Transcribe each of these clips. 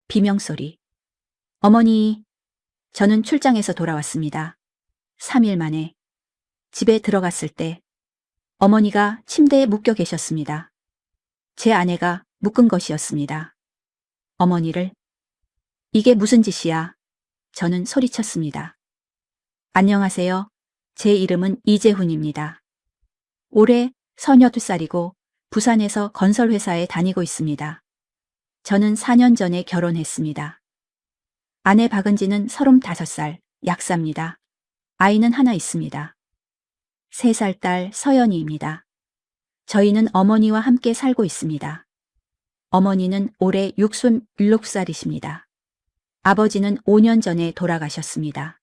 비명소리. 어머니, 저는 출장에서 돌아왔습니다. 3일 만에. 집에 들어갔을 때 어머니가 침대에 묶여 계셨습니다. 제 아내가 묶은 것이었습니다. 어머니를. 이게 무슨 짓이야? 저는 소리쳤습니다. 안녕하세요. 제 이름은 이재훈입니다. 올해 32살이고 부산에서 건설회사에 다니고 있습니다. 저는 4년 전에 결혼했습니다. 아내 박은지는 35살, 약사입니다. 아이는 하나 있습니다. 3살 딸 서연이입니다. 저희는 어머니와 함께 살고 있습니다. 어머니는 올해 67살이십니다. 아버지는 5년 전에 돌아가셨습니다.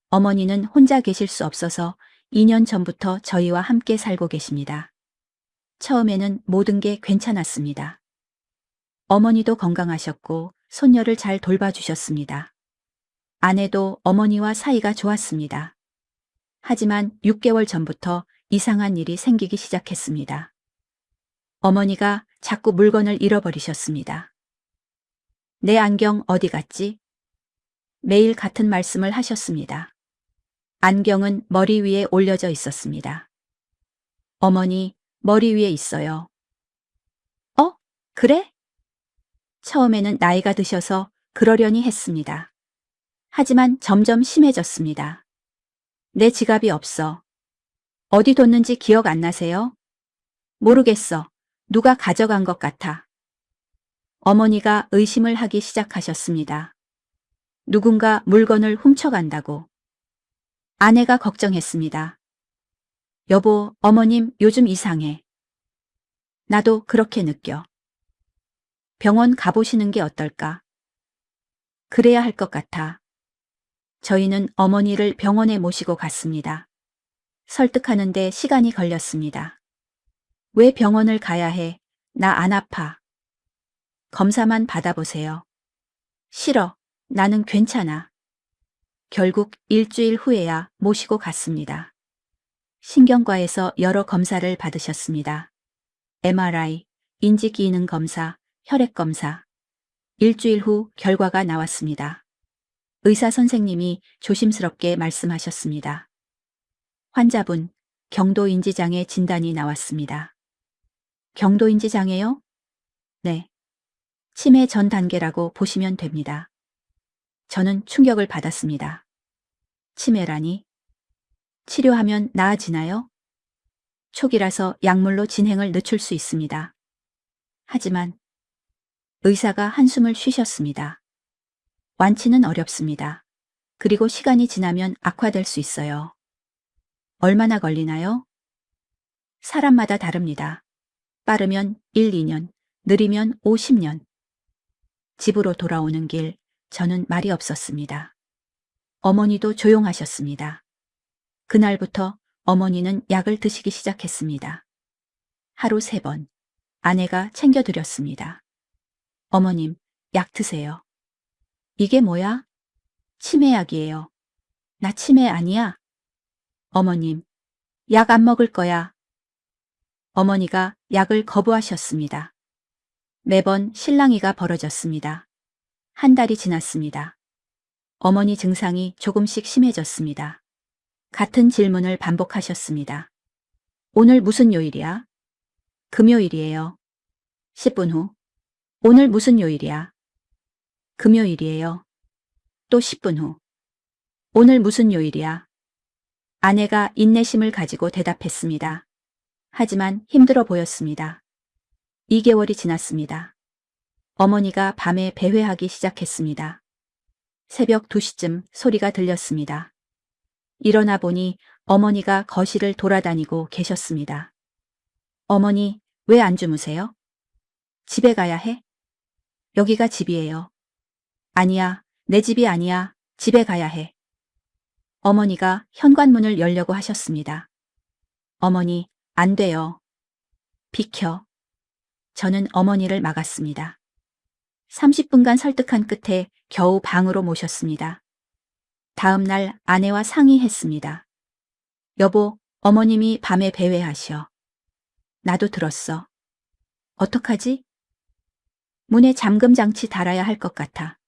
어머니는 혼자 계실 수 없어서 2년 전부터 저희와 함께 살고 계십니다. 처음에는 모든 게 괜찮았습니다. 어머니도 건강하셨고 손녀를 잘 돌봐주셨습니다. 아내도 어머니와 사이가 좋았습니다. 하지만 6개월 전부터 이상한 일이 생기기 시작했습니다. 어머니가 자꾸 물건을 잃어버리셨습니다. 내 안경 어디 갔지? 매일 같은 말씀을 하셨습니다. 안경은 머리 위에 올려져 있었습니다. 어머니, 머리 위에 있어요. 어? 그래? 처음에는 나이가 드셔서 그러려니 했습니다. 하지만 점점 심해졌습니다. 내 지갑이 없어. 어디 뒀는지 기억 안 나세요? 모르겠어. 누가 가져간 것 같아. 어머니가 의심을 하기 시작하셨습니다. 누군가 물건을 훔쳐간다고. 아내가 걱정했습니다. 여보, 어머님 요즘 이상해. 나도 그렇게 느껴. 병원 가보시는 게 어떨까? 그래야 할 것 같아. 저희는 어머니를 병원에 모시고 갔습니다. 설득하는데 시간이 걸렸습니다. 왜 병원을 가야 해? 나 안 아파. 검사만 받아보세요. 싫어. 나는 괜찮아. 결국 일주일 후에야 모시고 갔습니다. 신경과에서 여러 검사를 받으셨습니다. MRI, 인지기능 검사, 혈액 검사. 일주일 후 결과가 나왔습니다. 의사 선생님이 조심스럽게 말씀하셨습니다. 환자분, 경도인지장애 진단이 나왔습니다. 경도인지장애요? 네. 치매 전 단계라고 보시면 됩니다. 저는 충격을 받았습니다. 치매라니? 치료하면 나아지나요? 초기라서 약물로 진행을 늦출 수 있습니다. 하지만 의사가 한숨을 쉬셨습니다. 완치는 어렵습니다. 그리고 시간이 지나면 악화될 수 있어요. 얼마나 걸리나요? 사람마다 다릅니다. 빠르면 1, 2년, 느리면 50년. 집으로 돌아오는 길, 저는 말이 없었습니다. 어머니도 조용하셨습니다. 그날부터 어머니는 약을 드시기 시작했습니다. 하루 3번, 아내가 챙겨드렸습니다. 어머님, 약 드세요. 이게 뭐야? 치매약이에요. 나 치매 아니야. 어머님, 약 안 먹을 거야. 어머니가 약을 거부하셨습니다. 매번 실랑이가 벌어졌습니다. 한 달이 지났습니다. 어머니 증상이 조금씩 심해졌습니다. 같은 질문을 반복하셨습니다. 오늘 무슨 요일이야? 금요일이에요. 10분 후. 오늘 무슨 요일이야? 금요일이에요. 또 10분 후. 오늘 무슨 요일이야? 아내가 인내심을 가지고 대답했습니다. 하지만 힘들어 보였습니다. 2개월이 지났습니다. 어머니가 밤에 배회하기 시작했습니다. 새벽 2시쯤 소리가 들렸습니다. 일어나 보니 어머니가 거실을 돌아다니고 계셨습니다. 어머니, 왜 안 주무세요? 집에 가야 해? 여기가 집이에요. 아니야, 내 집이 아니야. 집에 가야 해. 어머니가 현관문을 열려고 하셨습니다. 어머니, 안 돼요. 비켜. 저는 어머니를 막았습니다. 30분간 설득한 끝에 겨우 방으로 모셨습니다. 다음 날 아내와 상의했습니다. 여보, 어머님이 밤에 배회하셔. 나도 들었어. 어떡하지? 문에 잠금 장치 달아야 할 것 같아.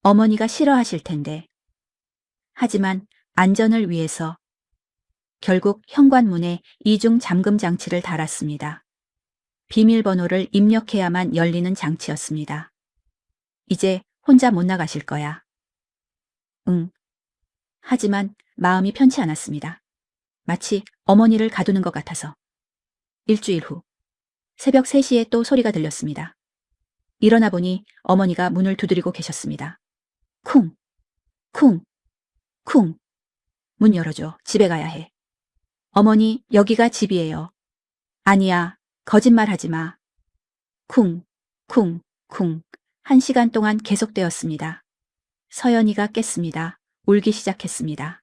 어머니가 싫어하실 텐데. 하지만 안전을 위해서 결국 현관문에 이중 잠금 장치를 달았습니다. 비밀번호를 입력해야만 열리는 장치였습니다. 이제 혼자 못 나가실 거야. 응. 하지만 마음이 편치 않았습니다. 마치 어머니를 가두는 것 같아서. 일주일 후 새벽 3시에 또 소리가 들렸습니다. 일어나 보니 어머니가 문을 두드리고 계셨습니다. 쿵, 쿵, 쿵. 문 열어줘. 집에 가야 해. 어머니, 여기가 집이에요. 아니야. 거짓말하지 마. 쿵, 쿵, 쿵. 1시간 동안 계속되었습니다. 서연이가 깼습니다. 울기 시작했습니다.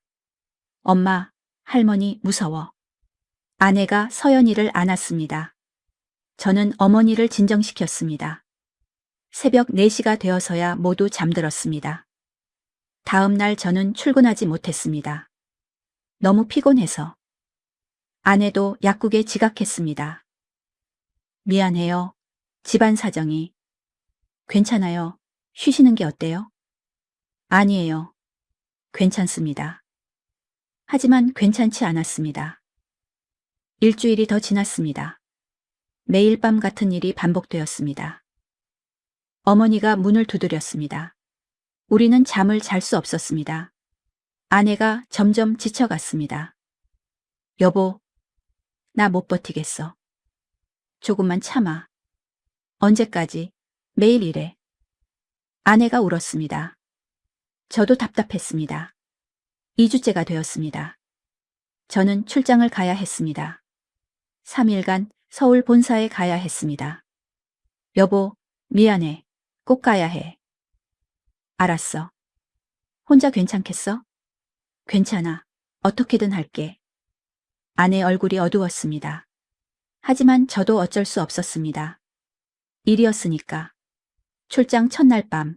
엄마, 할머니 무서워. 아내가 서연이를 안았습니다. 저는 어머니를 진정시켰습니다. 새벽 4시가 되어서야 모두 잠들었습니다. 다음 날 저는 출근하지 못했습니다. 너무 피곤해서. 아내도 약국에 지각했습니다. 미안해요. 집안 사정이. 괜찮아요. 쉬시는 게 어때요? 아니에요. 괜찮습니다. 하지만 괜찮지 않았습니다. 일주일이 더 지났습니다. 매일 밤 같은 일이 반복되었습니다. 어머니가 문을 두드렸습니다. 우리는 잠을 잘 수 없었습니다. 아내가 점점 지쳐갔습니다. 여보, 나 못 버티겠어. 조금만 참아. 언제까지? 매일 이래. 아내가 울었습니다. 저도 답답했습니다. 2주째가 되었습니다. 저는 출장을 가야 했습니다. 3일간 서울 본사에 가야 했습니다. 여보, 미안해. 꼭 가야 해. 알았어. 혼자 괜찮겠어? 괜찮아. 어떻게든 할게. 아내 얼굴이 어두웠습니다. 하지만 저도 어쩔 수 없었습니다. 일이었으니까. 출장 첫날 밤.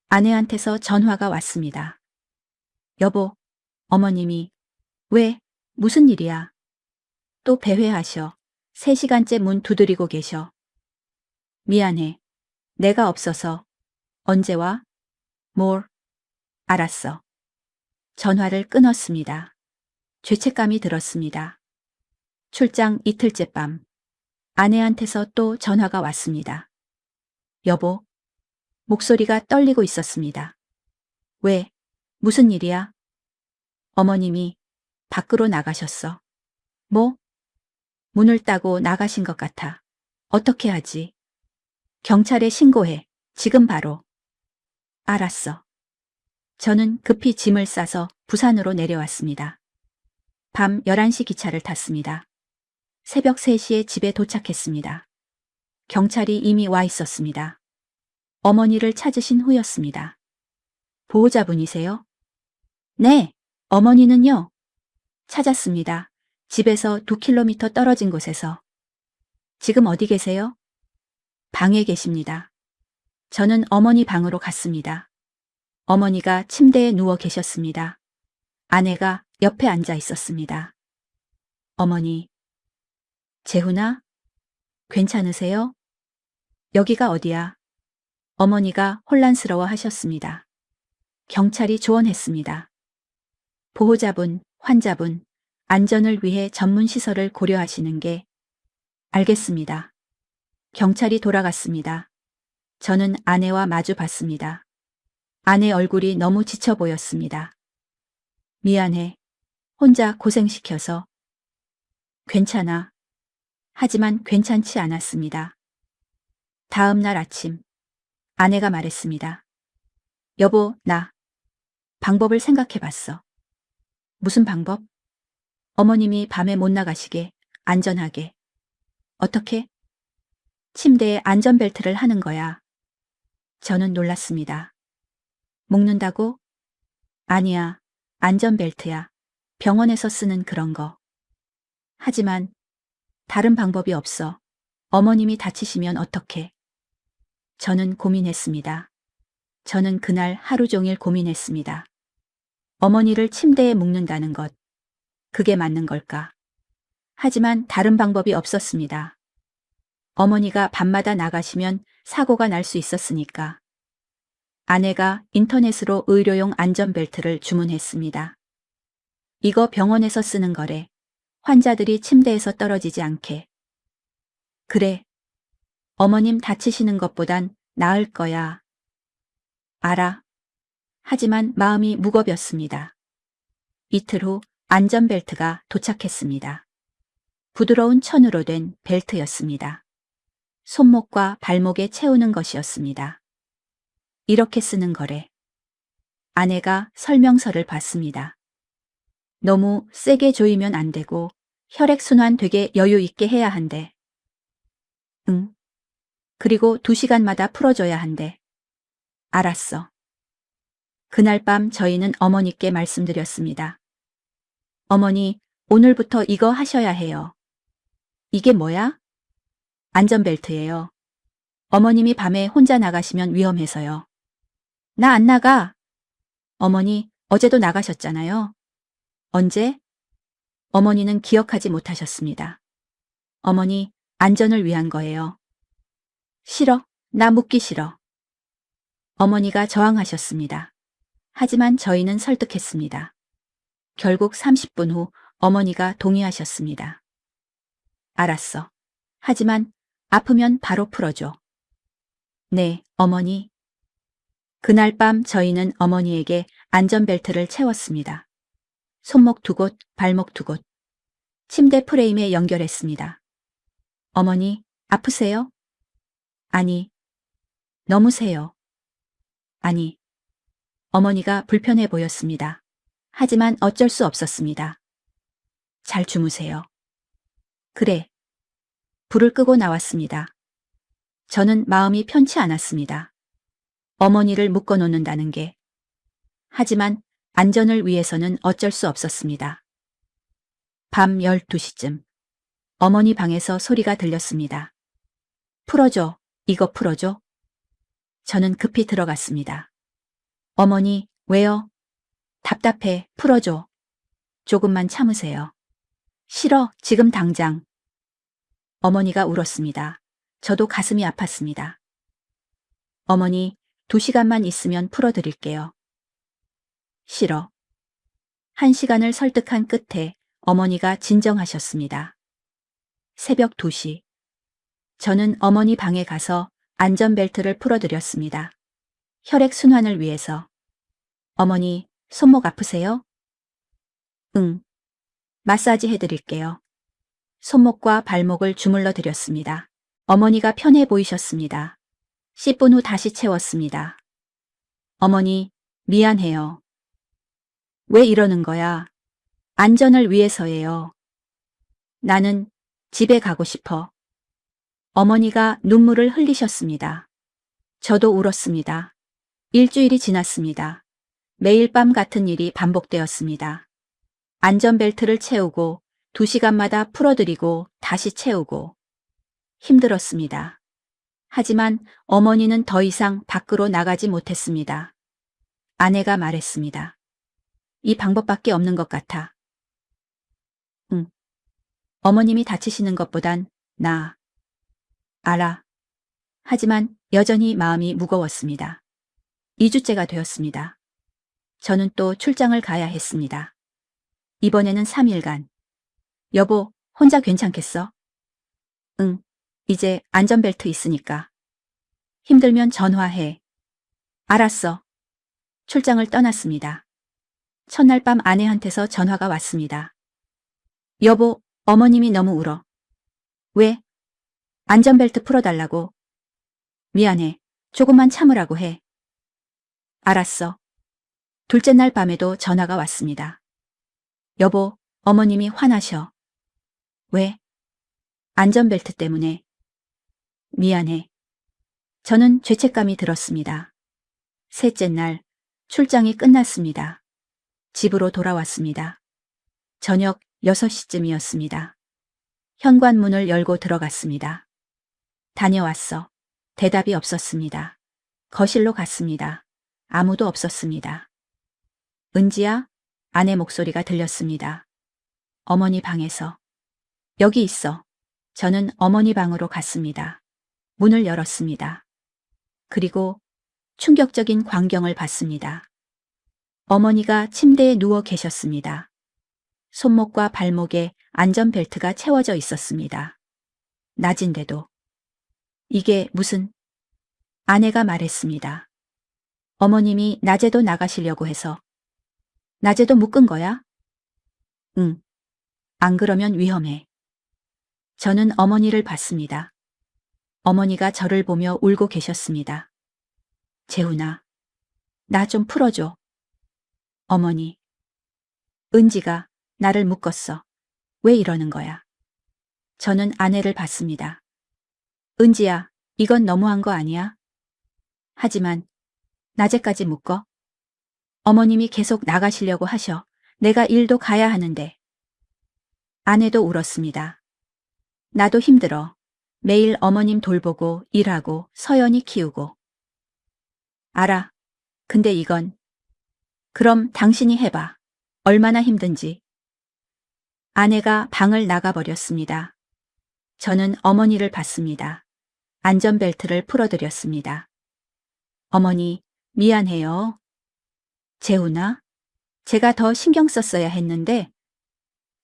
아내한테서 전화가 왔습니다. 여보, 어머님이. 왜? 무슨 일이야? 또 배회하셔. 3시간째 문 두드리고 계셔. 미안해. 내가 없어서. 언제 와? 뭘? 알았어. 전화를 끊었습니다. 죄책감이 들었습니다. 출장 이틀째 밤. 아내한테서 또 전화가 왔습니다. 여보. 목소리가 떨리고 있었습니다. 왜? 무슨 일이야? 어머님이 밖으로 나가셨어. 뭐? 문을 따고 나가신 것 같아. 어떻게 하지? 경찰에 신고해. 지금 바로. 알았어. 저는 급히 짐을 싸서 부산으로 내려왔습니다. 밤 11시 기차를 탔습니다. 새벽 3시에 집에 도착했습니다. 경찰이 이미 와 있었습니다. 어머니를 찾으신 후였습니다. 보호자분이세요? 네, 어머니는요? 찾았습니다. 집에서 2km 떨어진 곳에서. 지금 어디 계세요? 방에 계십니다. 저는 어머니 방으로 갔습니다. 어머니가 침대에 누워 계셨습니다. 아내가 옆에 앉아 있었습니다. 어머니. 재훈아? 괜찮으세요? 여기가 어디야? 어머니가 혼란스러워 하셨습니다. 경찰이 조언했습니다. 보호자분, 환자분, 안전을 위해 전문 시설을 고려하시는 게. 알겠습니다. 경찰이 돌아갔습니다. 저는 아내와 마주 봤습니다. 아내 얼굴이 너무 지쳐 보였습니다. 미안해. 혼자 고생시켜서. 괜찮아. 하지만 괜찮지 않았습니다. 다음 날 아침, 아내가 말했습니다. 여보, 나 방법을 생각해 봤어. 무슨 방법? 어머님이 밤에 못 나가시게, 안전하게. 어떻게? 침대에 안전벨트를 하는 거야. 저는 놀랐습니다. 묶는다고? 아니야, 안전벨트야. 병원에서 쓰는 그런 거. 하지만 다른 방법이 없어. 어머님이 다치시면 어떡해? 저는 고민했습니다. 저는 그날 하루 종일 고민했습니다. 어머니를 침대에 묶는다는 것. 그게 맞는 걸까? 하지만 다른 방법이 없었습니다. 어머니가 밤마다 나가시면 사고가 날 수 있었으니까. 아내가 인터넷으로 의료용 안전벨트를 주문했습니다. 이거 병원에서 쓰는 거래. 환자들이 침대에서 떨어지지 않게. 그래. 어머님 다치시는 것보단 나을 거야. 알아. 하지만 마음이 무겁였습니다. 이틀 후 안전벨트가 도착했습니다. 부드러운 천으로 된 벨트였습니다. 손목과 발목에 채우는 것이었습니다. 이렇게 쓰는 거래. 아내가 설명서를 봤습니다. 너무 세게 조이면 안 되고 혈액순환 되게 여유 있게 해야 한대. 응. 그리고 2시간마다 풀어줘야 한대. 알았어. 그날 밤 저희는 어머니께 말씀드렸습니다. 어머니, 오늘부터 이거 하셔야 해요. 이게 뭐야? 안전벨트예요. 어머님이 밤에 혼자 나가시면 위험해서요. 나 안 나가. 어머니, 어제도 나가셨잖아요. 언제? 어머니는 기억하지 못하셨습니다. 어머니, 안전을 위한 거예요. 싫어. 나 묻기 싫어. 어머니가 저항하셨습니다. 하지만 저희는 설득했습니다. 결국 30분 후 어머니가 동의하셨습니다. 알았어. 하지만 아프면 바로 풀어줘. 네, 어머니. 그날 밤 저희는 어머니에게 안전벨트를 채웠습니다. 손목 2곳, 발목 2곳. 침대 프레임에 연결했습니다. 어머니, 아프세요? 아니. 너무 세요. 아니. 어머니가 불편해 보였습니다. 하지만 어쩔 수 없었습니다. 잘 주무세요. 그래. 불을 끄고 나왔습니다. 저는 마음이 편치 않았습니다. 어머니를 묶어놓는다는 게. 하지만 안전을 위해서는 어쩔 수 없었습니다. 밤 12시쯤 어머니 방에서 소리가 들렸습니다. 풀어줘. 이거 풀어줘. 저는 급히 들어갔습니다. 어머니, 왜요? 답답해. 풀어줘. 조금만 참으세요. 싫어. 지금 당장. 어머니가 울었습니다. 저도 가슴이 아팠습니다. 어머니, 2시간만 있으면 풀어드릴게요. 싫어. 1시간을 설득한 끝에 어머니가 진정하셨습니다. 새벽 2시. 저는 어머니 방에 가서 안전벨트를 풀어드렸습니다. 혈액순환을 위해서. 어머니, 손목 아프세요? 응. 마사지 해드릴게요. 손목과 발목을 주물러 드렸습니다. 어머니가 편해 보이셨습니다. 10분 후 다시 채웠습니다. 어머니, 미안해요. 왜 이러는 거야? 안전을 위해서예요. 나는 집에 가고 싶어. 어머니가 눈물을 흘리셨습니다. 저도 울었습니다. 일주일이 지났습니다. 매일 밤 같은 일이 반복되었습니다. 안전벨트를 채우고 2시간마다 풀어드리고 다시 채우고. 힘들었습니다. 하지만 어머니는 더 이상 밖으로 나가지 못했습니다. 아내가 말했습니다. 이 방법밖에 없는 것 같아. 응. 어머님이 다치시는 것보단 나아. 알아. 하지만 여전히 마음이 무거웠습니다. 2주째가 되었습니다. 저는 또 출장을 가야 했습니다. 이번에는 3일간. 여보, 혼자 괜찮겠어? 응. 이제 안전벨트 있으니까. 힘들면 전화해. 알았어. 출장을 떠났습니다. 첫날 밤 아내한테서 전화가 왔습니다. 여보, 어머님이 너무 울어. 왜? 안전벨트 풀어달라고. 미안해. 조금만 참으라고 해. 알았어. 둘째 날 밤에도 전화가 왔습니다. 여보, 어머님이 화나셔. 왜? 안전벨트 때문에. 미안해. 저는 죄책감이 들었습니다. 셋째 날, 출장이 끝났습니다. 집으로 돌아왔습니다. 저녁 6시쯤이었습니다. 현관문을 열고 들어갔습니다. 다녀왔어. 대답이 없었습니다. 거실로 갔습니다. 아무도 없었습니다. 은지야? 아내 목소리가 들렸습니다. 어머니 방에서. 여기 있어. 저는 어머니 방으로 갔습니다. 문을 열었습니다. 그리고 충격적인 광경을 봤습니다. 어머니가 침대에 누워 계셨습니다. 손목과 발목에 안전벨트가 채워져 있었습니다. 낮인데도. 이게 무슨... 아내가 말했습니다. 어머님이 낮에도 나가시려고 해서. 낮에도 묶은 거야? 응. 안 그러면 위험해. 저는 어머니를 봤습니다. 어머니가 저를 보며 울고 계셨습니다. 재훈아, 나 좀 풀어줘. 어머니. 은지가 나를 묶었어. 왜 이러는 거야? 저는 아내를 봤습니다. 은지야, 이건 너무한 거 아니야? 하지만 낮에까지 묶어? 어머님이 계속 나가시려고 하셔. 내가 일도 가야 하는데. 아내도 울었습니다. 나도 힘들어. 매일 어머님 돌보고 일하고 서연이 키우고. 알아. 근데 이건... 그럼 당신이 해봐. 얼마나 힘든지. 아내가 방을 나가버렸습니다. 저는 어머니를 봤습니다. 안전벨트를 풀어드렸습니다. 어머니, 미안해요. 재훈아, 제가 더 신경 썼어야 했는데.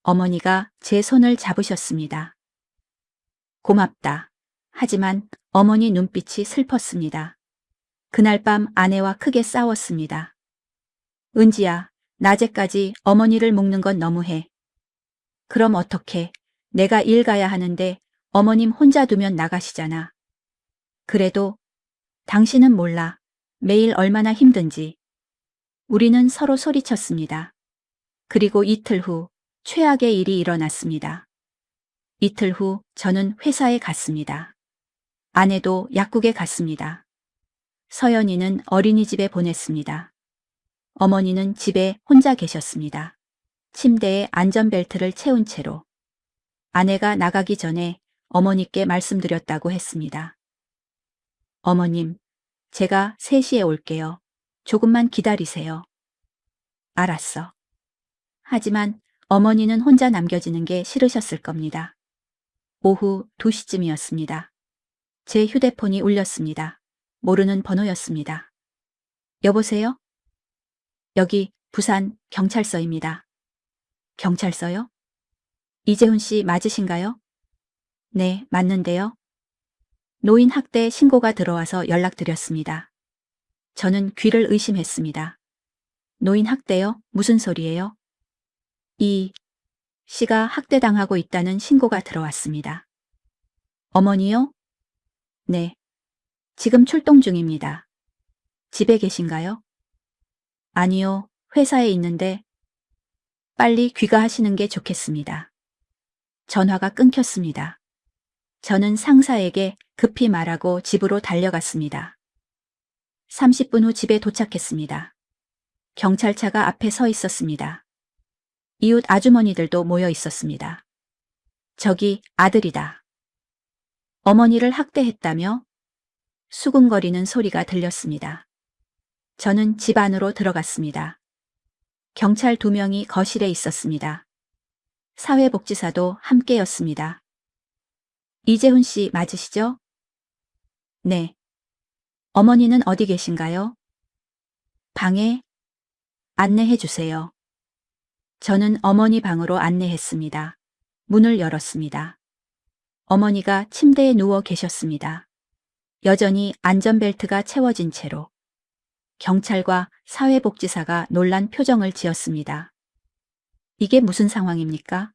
어머니가 제 손을 잡으셨습니다. 고맙다. 하지만 어머니 눈빛이 슬펐습니다. 그날 밤 아내와 크게 싸웠습니다. 은지야, 낮에까지 어머니를 묶는 건 너무해. 그럼 어떡해. 내가 일 가야 하는데 어머님 혼자 두면 나가시잖아. 그래도 당신은 몰라. 매일 얼마나 힘든지. 우리는 서로 소리쳤습니다. 그리고 이틀 후 최악의 일이 일어났습니다. 이틀 후 저는 회사에 갔습니다. 아내도 약국에 갔습니다. 서연이는 어린이집에 보냈습니다. 어머니는 집에 혼자 계셨습니다. 침대에 안전벨트를 채운 채로. 아내가 나가기 전에 어머니께 말씀드렸다고 했습니다. 어머님, 제가 3시에 올게요. 조금만 기다리세요. 알았어. 하지만 어머니는 혼자 남겨지는 게 싫으셨을 겁니다. 오후 2시쯤이었습니다. 제 휴대폰이 울렸습니다. 모르는 번호였습니다. 여보세요? 여기 부산 경찰서입니다. 경찰서요? 이재훈 씨 맞으신가요? 네, 맞는데요. 노인 학대 신고가 들어와서 연락드렸습니다. 저는 귀를 의심했습니다. 노인 학대요? 무슨 소리예요? 이 씨가 학대당하고 있다는 신고가 들어왔습니다. 어머니요? 네. 지금 출동 중입니다. 집에 계신가요? 아니요, 회사에 있는데. 빨리 귀가하시는 게 좋겠습니다. 전화가 끊겼습니다. 저는 상사에게 급히 말하고 집으로 달려갔습니다. 30분 후 집에 도착했습니다. 경찰차가 앞에 서 있었습니다. 이웃 아주머니들도 모여 있었습니다. 저기 아들이다. 어머니를 학대했다며? 수군거리는 소리가 들렸습니다. 저는 집 안으로 들어갔습니다. 경찰 2명이 거실에 있었습니다. 사회복지사도 함께였습니다. 이재훈 씨 맞으시죠? 네. 어머니는 어디 계신가요? 방에? 안내해 주세요. 저는 어머니 방으로 안내했습니다. 문을 열었습니다. 어머니가 침대에 누워 계셨습니다. 여전히 안전벨트가 채워진 채로. 경찰과 사회복지사가 놀란 표정을 지었습니다. 이게 무슨 상황입니까?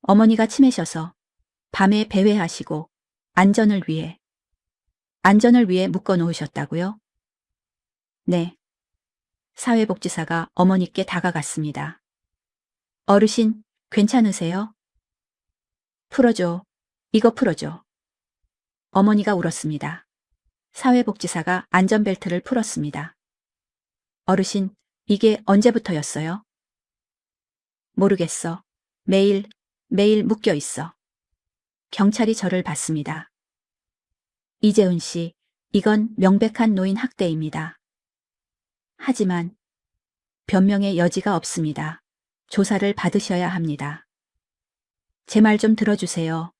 어머니가 치매셔서 밤에 배회하시고 안전을 위해 묶어 놓으셨다고요? 네. 사회복지사가 어머니께 다가갔습니다. 어르신, 괜찮으세요? 풀어줘. 이거 풀어줘. 어머니가 울었습니다. 사회복지사가 안전벨트를 풀었습니다. 어르신, 이게 언제부터였어요? 모르겠어. 매일 묶여 있어. 경찰이 저를 봤습니다. 이재훈 씨, 이건 명백한 노인 학대입니다. 하지만 변명의 여지가 없습니다. 조사를 받으셔야 합니다. 제 말 좀 들어주세요.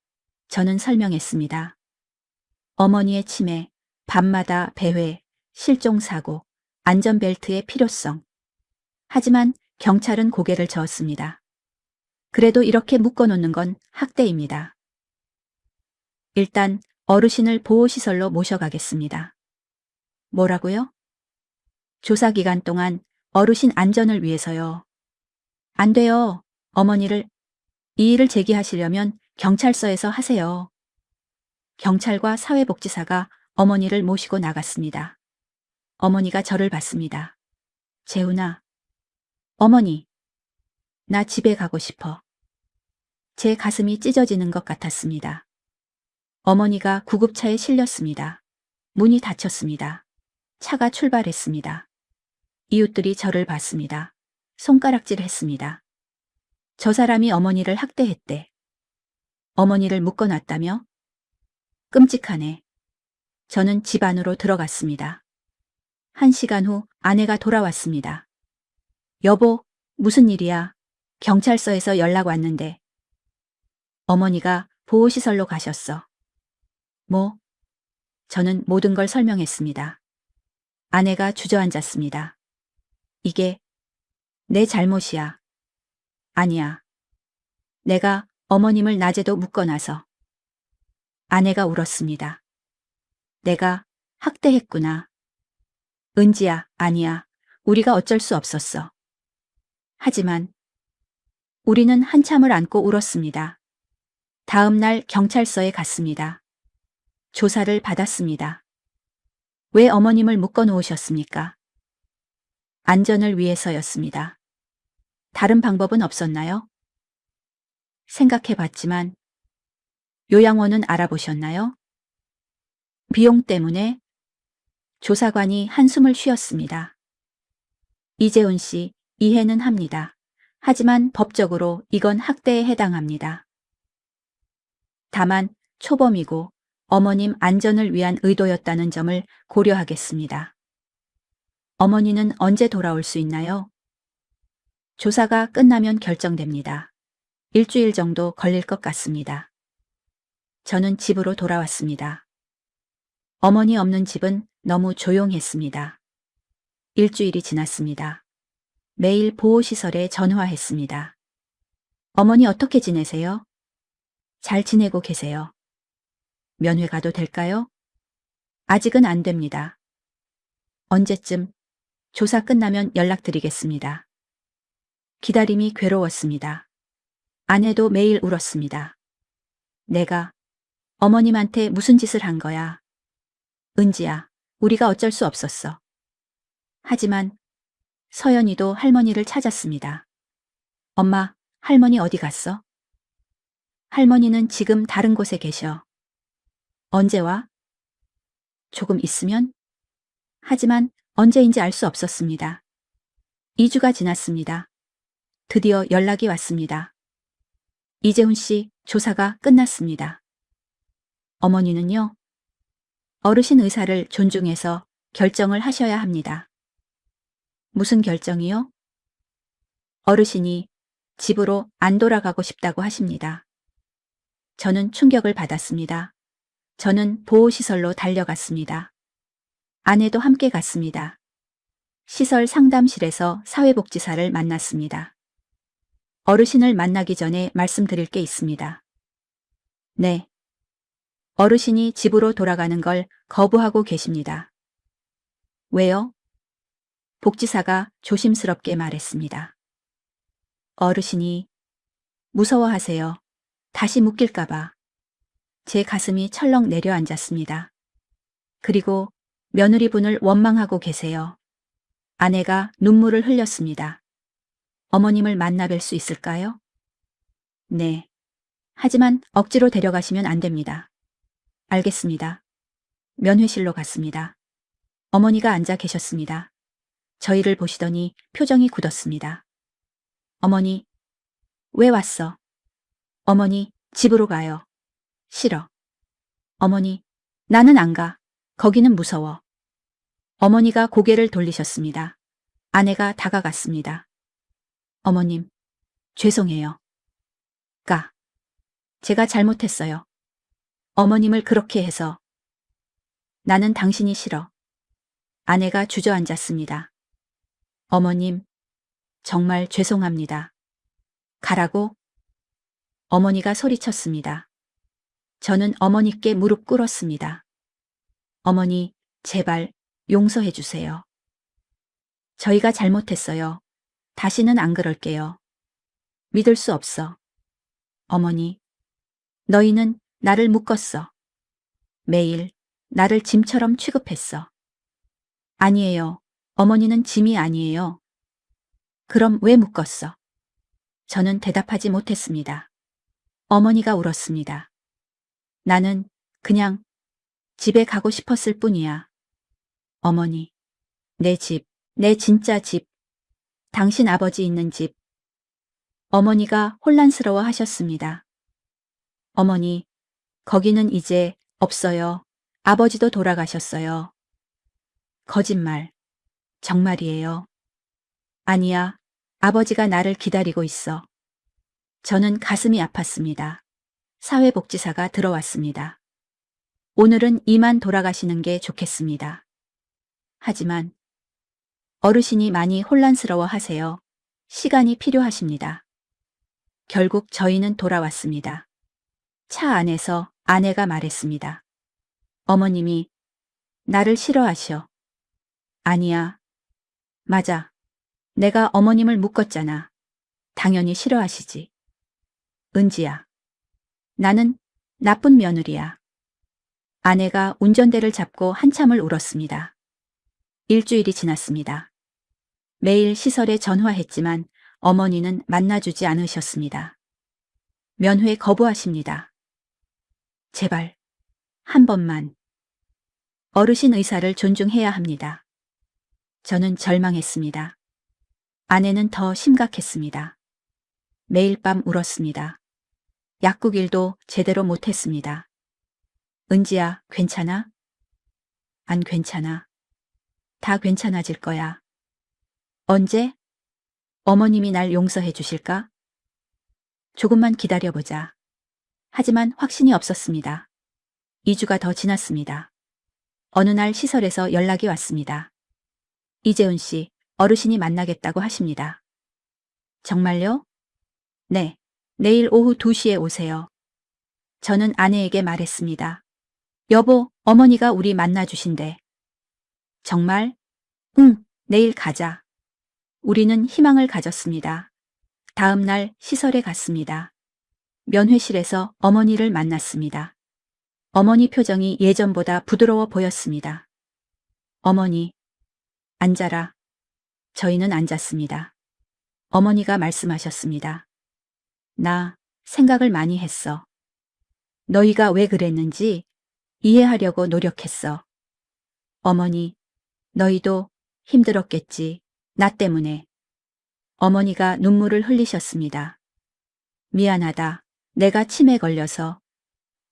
저는 설명했습니다. 어머니의 치매, 밤마다 배회, 실종사고, 안전벨트의 필요성. 하지만 경찰은 고개를 저었습니다. 그래도 이렇게 묶어놓는 건 학대입니다. 일단 어르신을 보호시설로 모셔가겠습니다. 뭐라고요? 조사 기간 동안 어르신 안전을 위해서요. 안 돼요. 어머니를, 이의를 제기하시려면 경찰서에서 하세요. 경찰과 사회복지사가 어머니를 모시고 나갔습니다. 어머니가 저를 봤습니다. 재훈아. 어머니. 나 집에 가고 싶어. 제 가슴이 찢어지는 것 같았습니다. 어머니가 구급차에 실렸습니다. 문이 닫혔습니다. 차가 출발했습니다. 이웃들이 저를 봤습니다. 손가락질 했습니다. 저 사람이 어머니를 학대했대. 어머니를 묶어놨다며? 끔찍하네. 저는 집 안으로 들어갔습니다. 1시간 후 아내가 돌아왔습니다. 여보, 무슨 일이야? 경찰서에서 연락 왔는데. 어머니가 보호시설로 가셨어. 뭐? 저는 모든 걸 설명했습니다. 아내가 주저앉았습니다. 이게 내 잘못이야. 아니야. 내가 어머님을 낮에도 묶어놔서. 아내가 울었습니다. 내가 학대했구나. 은지야, 아니야. 우리가 어쩔 수 없었어. 하지만 우리는 한참을 안고 울었습니다. 다음 날 경찰서에 갔습니다. 조사를 받았습니다. 왜 어머님을 묶어 놓으셨습니까? 안전을 위해서였습니다. 다른 방법은 없었나요? 생각해 봤지만 요양원은 알아보셨나요? 비용 때문에 조사관이 한숨을 쉬었습니다. 이재훈 씨, 이해는 합니다. 하지만 법적으로 이건 학대에 해당합니다. 다만 초범이고 어머님 안전을 위한 의도였다는 점을 고려하겠습니다. 어머니는 언제 돌아올 수 있나요? 조사가 끝나면 결정됩니다. 일주일 정도 걸릴 것 같습니다. 저는 집으로 돌아왔습니다. 어머니 없는 집은 너무 조용했습니다. 일주일이 지났습니다. 매일 보호시설에 전화했습니다. 어머니 어떻게 지내세요? 잘 지내고 계세요. 면회 가도 될까요? 아직은 안 됩니다. 언제쯤? 조사 끝나면 연락드리겠습니다. 기다림이 괴로웠습니다. 아내도 매일 울었습니다. 내가 어머님한테 무슨 짓을 한 거야? 은지야, 우리가 어쩔 수 없었어. 하지만 서연이도 할머니를 찾았습니다. 엄마, 할머니 어디 갔어? 할머니는 지금 다른 곳에 계셔. 언제 와? 조금 있으면? 하지만 언제인지 알 수 없었습니다. 2주가 지났습니다. 드디어 연락이 왔습니다. 이재훈 씨, 조사가 끝났습니다. 어머니는요? 어르신 의사를 존중해서 결정을 하셔야 합니다. 무슨 결정이요? 어르신이 집으로 안 돌아가고 싶다고 하십니다. 저는 충격을 받았습니다. 저는 보호시설로 달려갔습니다. 아내도 함께 갔습니다. 시설 상담실에서 사회복지사를 만났습니다. 어르신을 만나기 전에 말씀드릴 게 있습니다. 네. 어르신이 집으로 돌아가는 걸 거부하고 계십니다. 왜요? 복지사가 조심스럽게 말했습니다. 어르신이 무서워하세요. 다시 묶일까봐. 제 가슴이 철렁 내려앉았습니다. 그리고 며느리분을 원망하고 계세요. 아내가 눈물을 흘렸습니다. 어머님을 만나 뵐 수 있을까요? 네. 하지만 억지로 데려가시면 안 됩니다. 알겠습니다. 면회실로 갔습니다. 어머니가 앉아 계셨습니다. 저희를 보시더니 표정이 굳었습니다. 어머니, 왜 왔어? 어머니, 집으로 가요. 싫어. 어머니, 나는 안 가. 거기는 무서워. 어머니가 고개를 돌리셨습니다. 아내가 다가갔습니다. 어머님, 죄송해요. 제가 잘못했어요. 어머님을 그렇게 해서. 나는 당신이 싫어. 아내가 주저앉았습니다. 어머님, 정말 죄송합니다. 가라고? 어머니가 소리쳤습니다. 저는 어머니께 무릎 꿇었습니다. 어머니, 제발 용서해 주세요. 저희가 잘못했어요. 다시는 안 그럴게요. 믿을 수 없어. 어머니, 너희는 나를 묶었어. 매일 나를 짐처럼 취급했어. 아니에요. 어머니는 짐이 아니에요. 그럼 왜 묶었어? 저는 대답하지 못했습니다. 어머니가 울었습니다. 나는 그냥 집에 가고 싶었을 뿐이야. 어머니, 내 집, 내 진짜 집, 당신 아버지 있는 집. 어머니가 혼란스러워 하셨습니다. 어머니, 거기는 이제 없어요. 아버지도 돌아가셨어요. 거짓말. 정말이에요. 아니야. 아버지가 나를 기다리고 있어. 저는 가슴이 아팠습니다. 사회복지사가 들어왔습니다. 오늘은 이만 돌아가시는 게 좋겠습니다. 하지만 어르신이 많이 혼란스러워 하세요. 시간이 필요하십니다. 결국 저희는 돌아왔습니다. 차 안에서 아내가 말했습니다. 어머님이 나를 싫어하셔. 아니야. 맞아. 내가 어머님을 묶었잖아. 당연히 싫어하시지. 은지야. 나는 나쁜 며느리야. 아내가 운전대를 잡고 한참을 울었습니다. 일주일이 지났습니다. 매일 시설에 전화했지만 어머니는 만나주지 않으셨습니다. 면회 거부하십니다. 제발, 한 번만. 어르신 의사를 존중해야 합니다. 저는 절망했습니다. 아내는 더 심각했습니다. 매일 밤 울었습니다. 약국 일도 제대로 못했습니다. 은지야, 괜찮아? 안 괜찮아. 다 괜찮아질 거야. 언제? 어머님이 날 용서해 주실까? 조금만 기다려보자. 하지만 확신이 없었습니다. 2주가 더 지났습니다. 어느 날 시설에서 연락이 왔습니다. 이재훈 씨, 어르신이 만나겠다고 하십니다. 정말요? 네, 내일 오후 2시에 오세요. 저는 아내에게 말했습니다. 여보, 어머니가 우리 만나주신대. 정말? 응, 내일 가자. 우리는 희망을 가졌습니다. 다음 날 시설에 갔습니다. 면회실에서 어머니를 만났습니다. 어머니 표정이 예전보다 부드러워 보였습니다. 어머니, 앉아라. 저희는 앉았습니다. 어머니가 말씀하셨습니다. 나 생각을 많이 했어. 너희가 왜 그랬는지 이해하려고 노력했어. 어머니, 너희도 힘들었겠지. 나 때문에. 어머니가 눈물을 흘리셨습니다. 미안하다. 내가 치매 걸려서.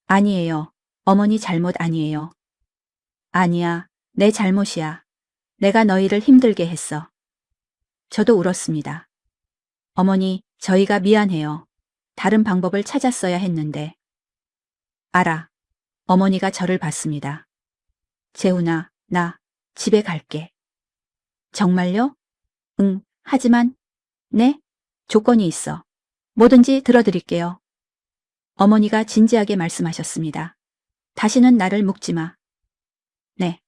아니에요. 어머니 잘못 아니에요. 아니야. 내 잘못이야. 내가 너희를 힘들게 했어. 저도 울었습니다. 어머니, 저희가 미안해요. 다른 방법을 찾았어야 했는데. 알아. 어머니가 저를 봤습니다. 재훈아, 나 집에 갈게. 정말요? 응, 하지만, 네? 조건이 있어. 뭐든지 들어드릴게요. 어머니가 진지하게 말씀하셨습니다. 다시는 나를 묶지 마. 네.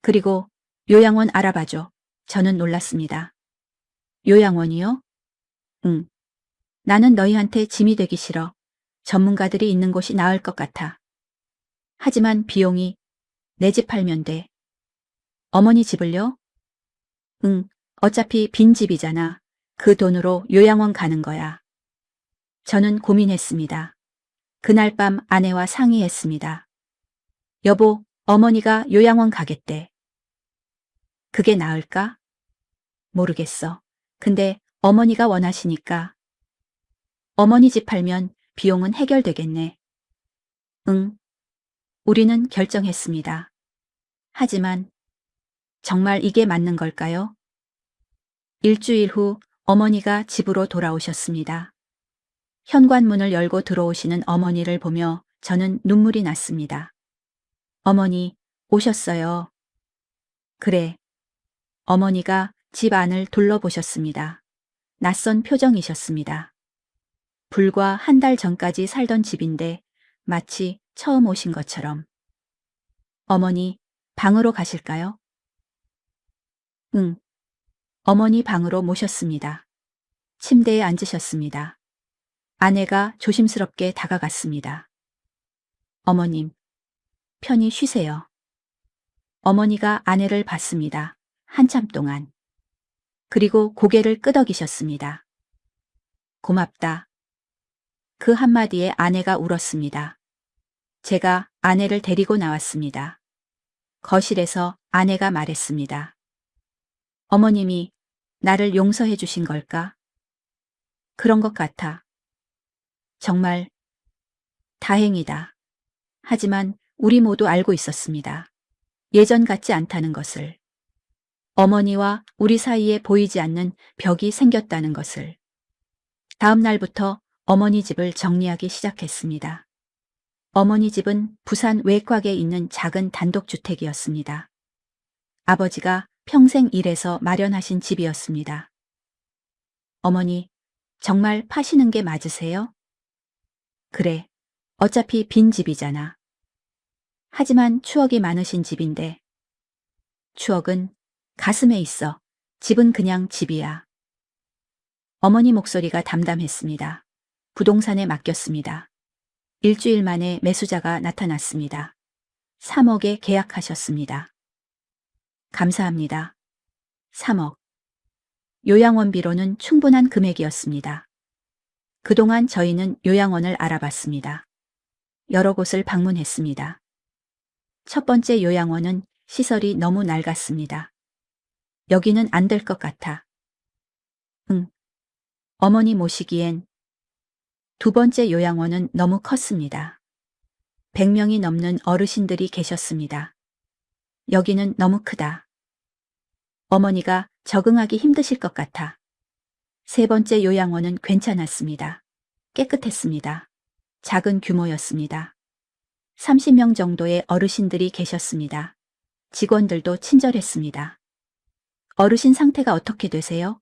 그리고 요양원 알아봐줘. 저는 놀랐습니다. 요양원이요? 응. 나는 너희한테 짐이 되기 싫어. 전문가들이 있는 곳이 나을 것 같아. 하지만 비용이 내 집 팔면 돼. 어머니 집을요? 응. 어차피 빈 집이잖아. 그 돈으로 요양원 가는 거야. 저는 고민했습니다. 그날 밤 아내와 상의했습니다. 여보, 어머니가 요양원 가겠대. 그게 나을까? 모르겠어. 근데 어머니가 원하시니까. 어머니 집 팔면 비용은 해결되겠네. 응. 우리는 결정했습니다. 하지만 정말 이게 맞는 걸까요? 일주일 후 어머니가 집으로 돌아오셨습니다. 현관문을 열고 들어오시는 어머니를 보며 저는 눈물이 났습니다. 어머니, 오셨어요. 그래. 어머니가 집 안을 둘러보셨습니다. 낯선 표정이셨습니다. 불과 한 달 전까지 살던 집인데 마치 처음 오신 것처럼. 어머니, 방으로 가실까요? 응. 어머니 방으로 모셨습니다. 침대에 앉으셨습니다. 아내가 조심스럽게 다가갔습니다. 어머님, 편히 쉬세요. 어머니가 아내를 봤습니다. 한참 동안. 그리고 고개를 끄덕이셨습니다. 고맙다. 그 한마디에 아내가 울었습니다. 제가 아내를 데리고 나왔습니다. 거실에서 아내가 말했습니다. 어머님이 나를 용서해 주신 걸까? 그런 것 같아. 정말 다행이다. 하지만 우리 모두 알고 있었습니다. 예전 같지 않다는 것을. 어머니와 우리 사이에 보이지 않는 벽이 생겼다는 것을. 다음 날부터 어머니 집을 정리하기 시작했습니다. 어머니 집은 부산 외곽에 있는 작은 단독주택이었습니다. 아버지가 평생 일해서 마련하신 집이었습니다. 어머니, 정말 파시는 게 맞으세요? 그래, 어차피 빈 집이잖아. 하지만 추억이 많으신 집인데. 추억은 가슴에 있어. 집은 그냥 집이야. 어머니 목소리가 담담했습니다. 부동산에 맡겼습니다. 일주일 만에 매수자가 나타났습니다. 3억에 계약하셨습니다. 감사합니다. 3억. 요양원비로는 충분한 금액이었습니다. 그동안 저희는 요양원을 알아봤습니다. 여러 곳을 방문했습니다. 첫 번째 요양원은 시설이 너무 낡았습니다. 여기는 안 될 것 같아. 응. 어머니 모시기엔. 두 번째 요양원은 너무 컸습니다. 100명이 넘는 어르신들이 계셨습니다. 여기는 너무 크다. 어머니가 적응하기 힘드실 것 같아. 세 번째 요양원은 괜찮았습니다. 깨끗했습니다. 작은 규모였습니다. 30명 정도의 어르신들이 계셨습니다. 직원들도 친절했습니다. 어르신 상태가 어떻게 되세요?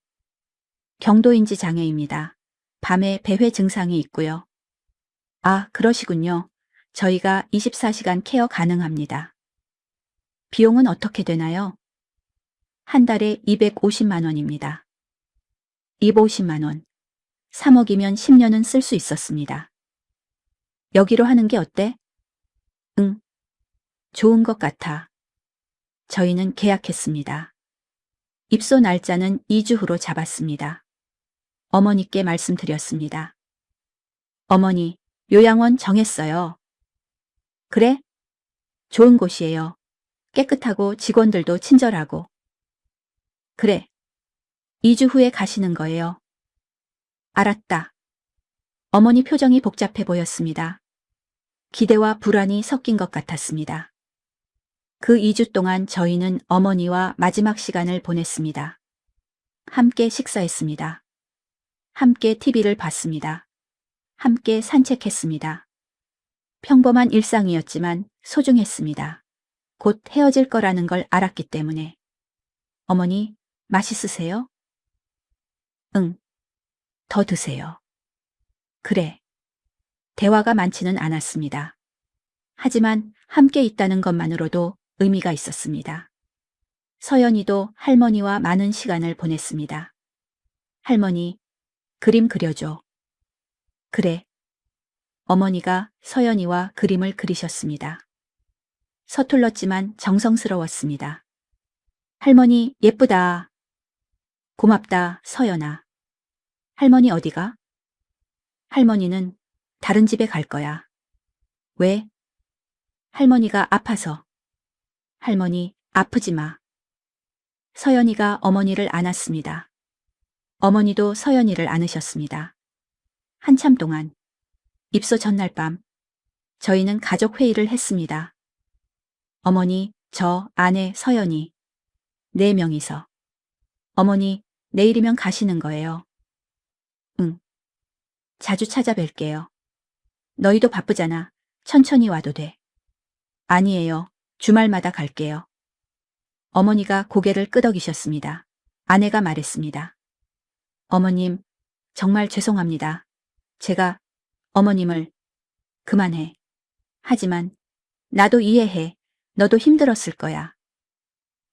경도인지 장애입니다. 밤에 배회 증상이 있고요. 아, 그러시군요. 저희가 24시간 케어 가능합니다. 비용은 어떻게 되나요? 한 달에 250만 원입니다. 250만 원. 3억이면 10년은 쓸 수 있었습니다. 여기로 하는 게 어때? 응. 좋은 것 같아. 저희는 계약했습니다. 입소 날짜는 2주 후로 잡았습니다. 어머니께 말씀드렸습니다. 어머니, 요양원 정했어요. 그래? 좋은 곳이에요. 깨끗하고 직원들도 친절하고. 그래. 2주 후에 가시는 거예요. 알았다. 어머니 표정이 복잡해 보였습니다. 기대와 불안이 섞인 것 같았습니다. 그 2주 동안 저희는 어머니와 마지막 시간을 보냈습니다. 함께 식사했습니다. 함께 TV를 봤습니다. 함께 산책했습니다. 평범한 일상이었지만 소중했습니다. 곧 헤어질 거라는 걸 알았기 때문에. 어머니, 맛있으세요? 응. 더 드세요. 그래. 대화가 많지는 않았습니다. 하지만 함께 있다는 것만으로도 의미가 있었습니다. 서연이도 할머니와 많은 시간을 보냈습니다. 할머니, 그림 그려줘. 그래. 어머니가 서연이와 그림을 그리셨습니다. 서툴렀지만 정성스러웠습니다. 할머니, 예쁘다. 고맙다, 서연아. 할머니 어디가? 할머니는 다른 집에 갈 거야. 왜? 할머니가 아파서. 할머니, 아프지 마. 서연이가 어머니를 안았습니다. 어머니도 서연이를 안으셨습니다. 한참 동안. 입소 전날 밤. 저희는 가족 회의를 했습니다. 어머니, 저, 아내, 서연이. 4명이서. 어머니, 내일이면 가시는 거예요. 응. 자주 찾아뵐게요. 너희도 바쁘잖아. 천천히 와도 돼. 아니에요. 주말마다 갈게요. 어머니가 고개를 끄덕이셨습니다. 아내가 말했습니다. 어머님, 정말 죄송합니다. 제가 어머님을 그만해. 하지만 나도 이해해. 너도 힘들었을 거야.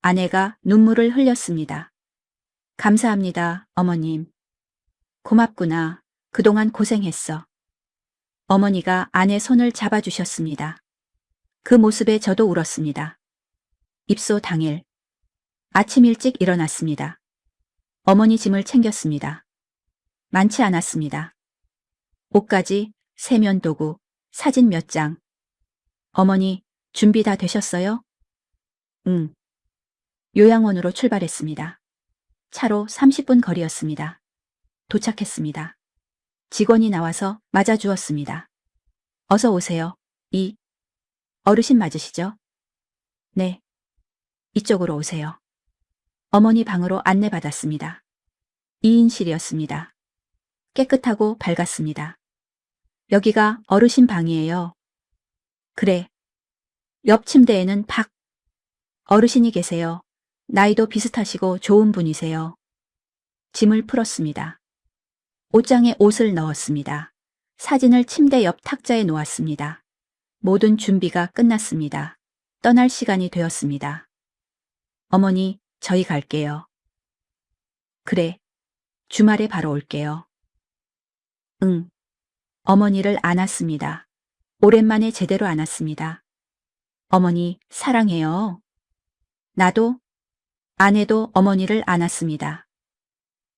아내가 눈물을 흘렸습니다. 감사합니다, 어머님. 고맙구나. 그동안 고생했어. 어머니가 아내 손을 잡아주셨습니다. 그 모습에 저도 울었습니다. 입소 당일. 아침 일찍 일어났습니다. 어머니 짐을 챙겼습니다. 많지 않았습니다. 옷가지, 세면도구, 사진 몇 장. 어머니, 준비 다 되셨어요? 응. 요양원으로 출발했습니다. 차로 30분 거리였습니다. 도착했습니다. 직원이 나와서 맞아주었습니다. 어서 오세요. 이 어르신 맞으시죠? 네. 이쪽으로 오세요. 어머니 방으로 안내받았습니다. 2인실이었습니다. 깨끗하고 밝았습니다. 여기가 어르신 방이에요. 그래. 옆 침대에는 박 어르신이 계세요. 나이도 비슷하시고 좋은 분이세요. 짐을 풀었습니다. 옷장에 옷을 넣었습니다. 사진을 침대 옆 탁자에 놓았습니다. 모든 준비가 끝났습니다. 떠날 시간이 되었습니다. 어머니, 저희 갈게요. 그래. 주말에 바로 올게요. 응. 어머니를 안았습니다. 오랜만에 제대로 안았습니다. 어머니, 사랑해요. 나도, 아내도 어머니를 안았습니다.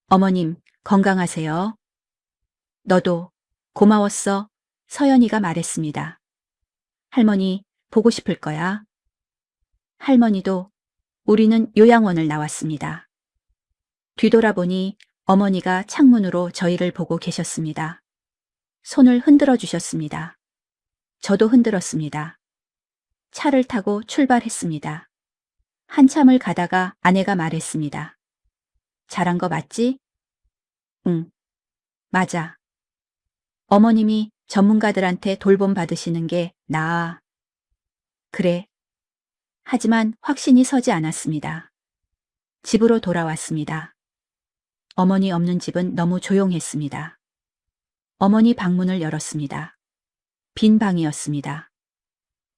어머님, 건강하세요. 너도, 고마웠어. 서연이가 말했습니다. 할머니, 보고 싶을 거야. 할머니도, 우리는 요양원을 나왔습니다. 뒤돌아보니 어머니가 창문으로 저희를 보고 계셨습니다. 손을 흔들어 주셨습니다. 저도 흔들었습니다. 차를 타고 출발했습니다. 한참을 가다가 아내가 말했습니다. 잘한 거 맞지? 응, 맞아. 어머님이 전문가들한테 돌봄 받으시는 게 나아. 그래. 하지만 확신이 서지 않았습니다. 집으로 돌아왔습니다. 어머니 없는 집은 너무 조용했습니다. 어머니 방문을 열었습니다. 빈 방이었습니다.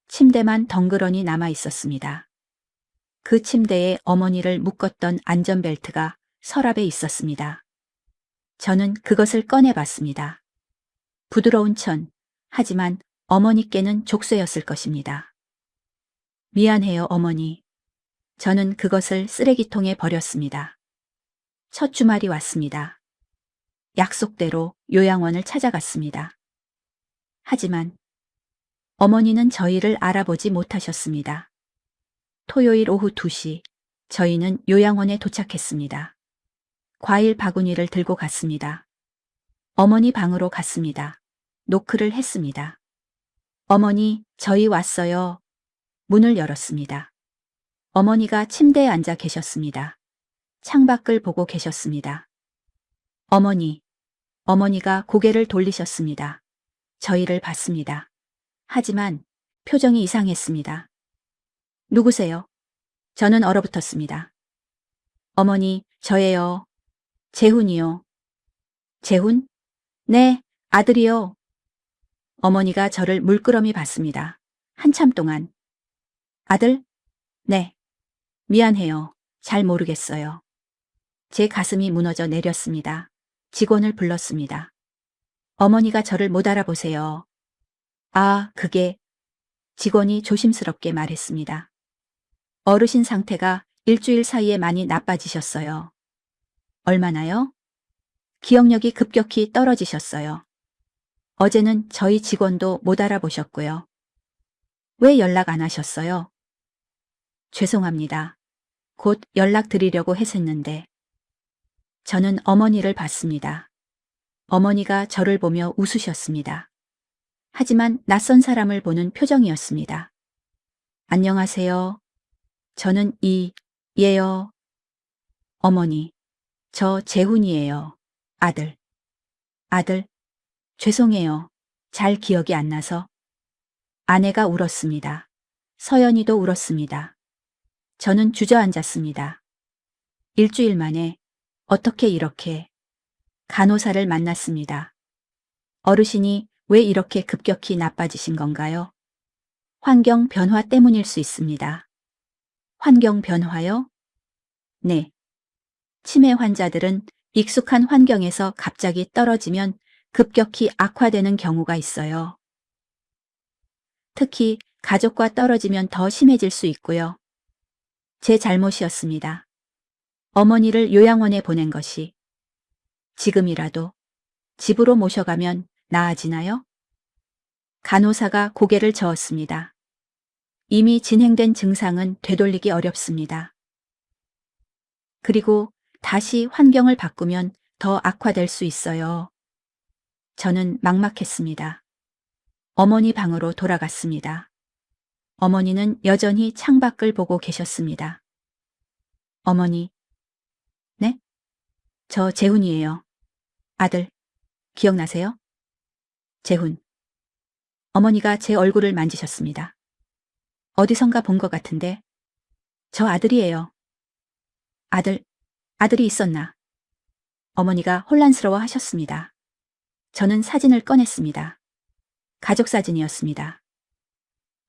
침대만 덩그러니 남아 있었습니다. 그 침대에 어머니를 묶었던 안전벨트가 서랍에 있었습니다. 저는 그것을 꺼내봤습니다. 부드러운 천, 하지만 어머니께는 족쇄였을 것입니다. 미안해요, 어머니. 저는 그것을 쓰레기통에 버렸습니다. 첫 주말이 왔습니다. 약속대로 요양원을 찾아갔습니다. 하지만 어머니는 저희를 알아보지 못하셨습니다. 토요일 오후 2시, 저희는 요양원에 도착했습니다. 과일 바구니를 들고 갔습니다. 어머니 방으로 갔습니다. 노크를 했습니다. 어머니, 저희 왔어요. 문을 열었습니다. 어머니가 침대에 앉아 계셨습니다. 창밖을 보고 계셨습니다. 어머니가 고개를 돌리셨습니다. 저희를 봤습니다. 하지만 표정이 이상했습니다. 누구세요? 저는 얼어붙었습니다. 어머니, 저예요. 재훈이요. 재훈? 네, 아들이요. 어머니가 저를 물끄러미 봤습니다. 한참 동안. 아들? 네. 미안해요. 잘 모르겠어요. 제 가슴이 무너져 내렸습니다. 직원을 불렀습니다. 어머니가 저를 못 알아보세요. 아, 그게. 직원이 조심스럽게 말했습니다. 어르신 상태가 일주일 사이에 많이 나빠지셨어요. 얼마나요? 기억력이 급격히 떨어지셨어요. 어제는 저희 직원도 못 알아보셨고요. 왜 연락 안 하셨어요? 죄송합니다. 곧 연락드리려고 했었는데. 저는 어머니를 봤습니다. 어머니가 저를 보며 웃으셨습니다. 하지만 낯선 사람을 보는 표정이었습니다. 안녕하세요. 저는 예요. 어머니, 저 재훈이에요. 아들. 아들, 죄송해요. 잘 기억이 안 나서. 아내가 울었습니다. 서연이도 울었습니다. 저는 주저앉았습니다. 일주일 만에 어떻게 이렇게 간호사를 만났습니다. 어르신이 왜 이렇게 급격히 나빠지신 건가요? 환경 변화 때문일 수 있습니다. 환경 변화요? 네. 치매 환자들은 익숙한 환경에서 갑자기 떨어지면 급격히 악화되는 경우가 있어요. 특히 가족과 떨어지면 더 심해질 수 있고요. 제 잘못이었습니다. 어머니를 요양원에 보낸 것이. 지금이라도 집으로 모셔가면 나아지나요? 간호사가 고개를 저었습니다. 이미 진행된 증상은 되돌리기 어렵습니다. 그리고 다시 환경을 바꾸면 더 악화될 수 있어요. 저는 막막했습니다. 어머니 방으로 돌아갔습니다. 어머니는 여전히 창밖을 보고 계셨습니다. 어머니. 네? 저 재훈이에요. 아들. 기억나세요? 재훈. 어머니가 제 얼굴을 만지셨습니다. 어디선가 본 것 같은데. 저 아들이에요. 아들이 있었나? 어머니가 혼란스러워 하셨습니다. 저는 사진을 꺼냈습니다. 가족 사진이었습니다.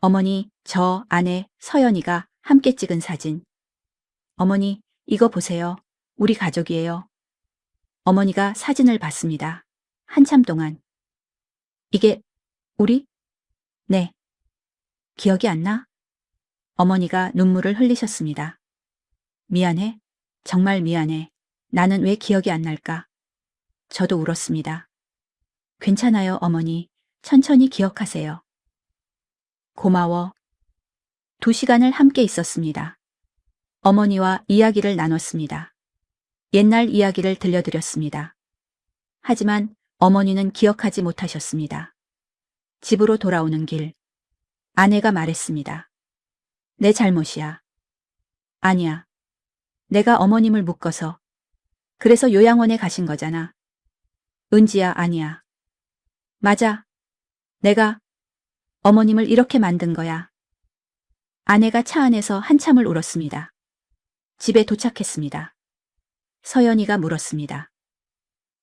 어머니, 저, 아내, 서연이가 함께 찍은 사진. 어머니, 이거 보세요. 우리 가족이에요. 어머니가 사진을 봤습니다. 한참 동안. 이게 우리? 네. 기억이 안 나? 어머니가 눈물을 흘리셨습니다. 미안해. 정말 미안해. 나는 왜 기억이 안 날까? 저도 울었습니다. 괜찮아요, 어머니. 천천히 기억하세요. 고마워. 2시간을 함께 있었습니다. 어머니와 이야기를 나눴습니다. 옛날 이야기를 들려드렸습니다. 하지만 어머니는 기억하지 못하셨습니다. 집으로 돌아오는 길, 아내가 말했습니다. 내 잘못이야. 아니야. 내가 어머님을 묶어서. 그래서 요양원에 가신 거잖아. 은지야, 아니야. 맞아. 내가 어머님을 이렇게 만든 거야. 아내가 차 안에서 한참을 울었습니다. 집에 도착했습니다. 서연이가 물었습니다.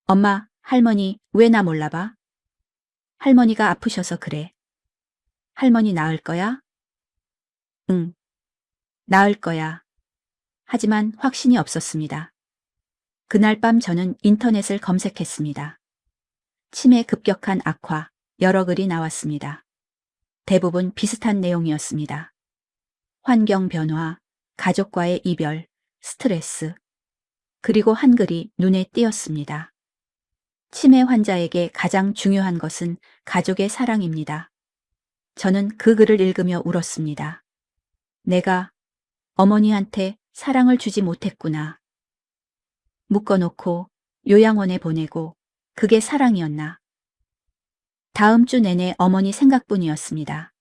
엄마, 할머니, 왜 나 몰라봐? 할머니가 아프셔서 그래. 할머니 나을 거야? 응. 나을 거야. 하지만 확신이 없었습니다. 그날 밤 저는 인터넷을 검색했습니다. 치매 급격한 악화, 여러 글이 나왔습니다. 대부분 비슷한 내용이었습니다. 환경 변화, 가족과의 이별, 스트레스, 그리고 한 글이 눈에 띄었습니다. 치매 환자에게 가장 중요한 것은 가족의 사랑입니다. 저는 그 글을 읽으며 울었습니다. 내가 어머니한테 사랑을 주지 못했구나. 묶어놓고 요양원에 보내고 그게 사랑이었나. 다음 주 내내 어머니 생각뿐이었습니다.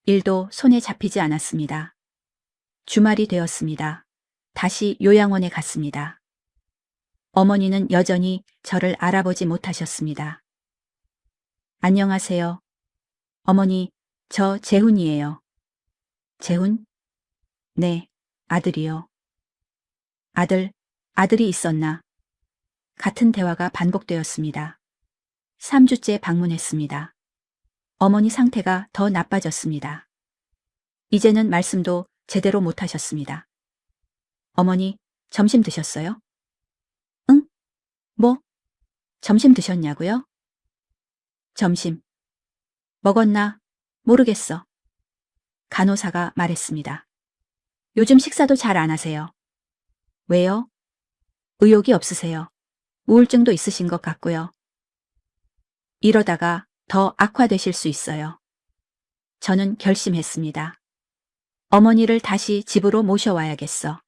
일도 손에 잡히지 않았습니다. 주말이 되었습니다. 다시 요양원에 갔습니다. 어머니는 여전히 저를 알아보지 못하셨습니다. 안녕하세요. 어머니, 저 재훈이에요. 재훈? 네, 아들이요. 아들이 있었나? 같은 대화가 반복되었습니다. 3주째 방문했습니다. 어머니 상태가 더 나빠졌습니다. 이제는 말씀도 제대로 못하셨습니다. 어머니, 점심 드셨어요? 응? 뭐? 점심 드셨냐고요? 점심. 먹었나? 모르겠어. 간호사가 말했습니다. 요즘 식사도 잘 안 하세요. 왜요? 의욕이 없으세요. 우울증도 있으신 것 같고요. 이러다가 더 악화되실 수 있어요. 저는 결심했습니다. 어머니를 다시 집으로 모셔와야겠어.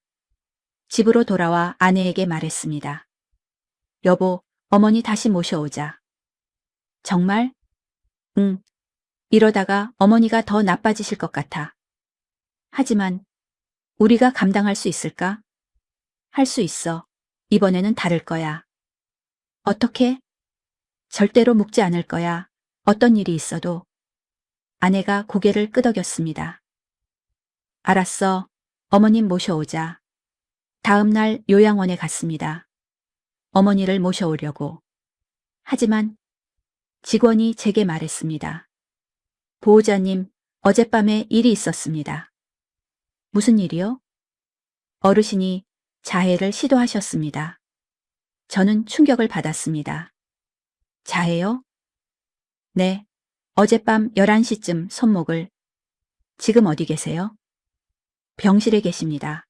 집으로 돌아와 아내에게 말했습니다. 여보, 어머니 다시 모셔오자. 정말? 응. 이러다가 어머니가 더 나빠지실 것 같아. 하지만 우리가 감당할 수 있을까? 할 수 있어. 이번에는 다를 거야. 어떻게? 절대로 묵지 않을 거야. 어떤 일이 있어도. 아내가 고개를 끄덕였습니다. 알았어. 어머님 모셔오자. 다음 날 요양원에 갔습니다. 어머니를 모셔오려고. 하지만 직원이 제게 말했습니다. 보호자님, 어젯밤에 일이 있었습니다. 무슨 일이요? 어르신이 자해를 시도하셨습니다. 저는 충격을 받았습니다. 자해요? 네. 어젯밤 11시쯤 손목을. 지금 어디 계세요? 병실에 계십니다.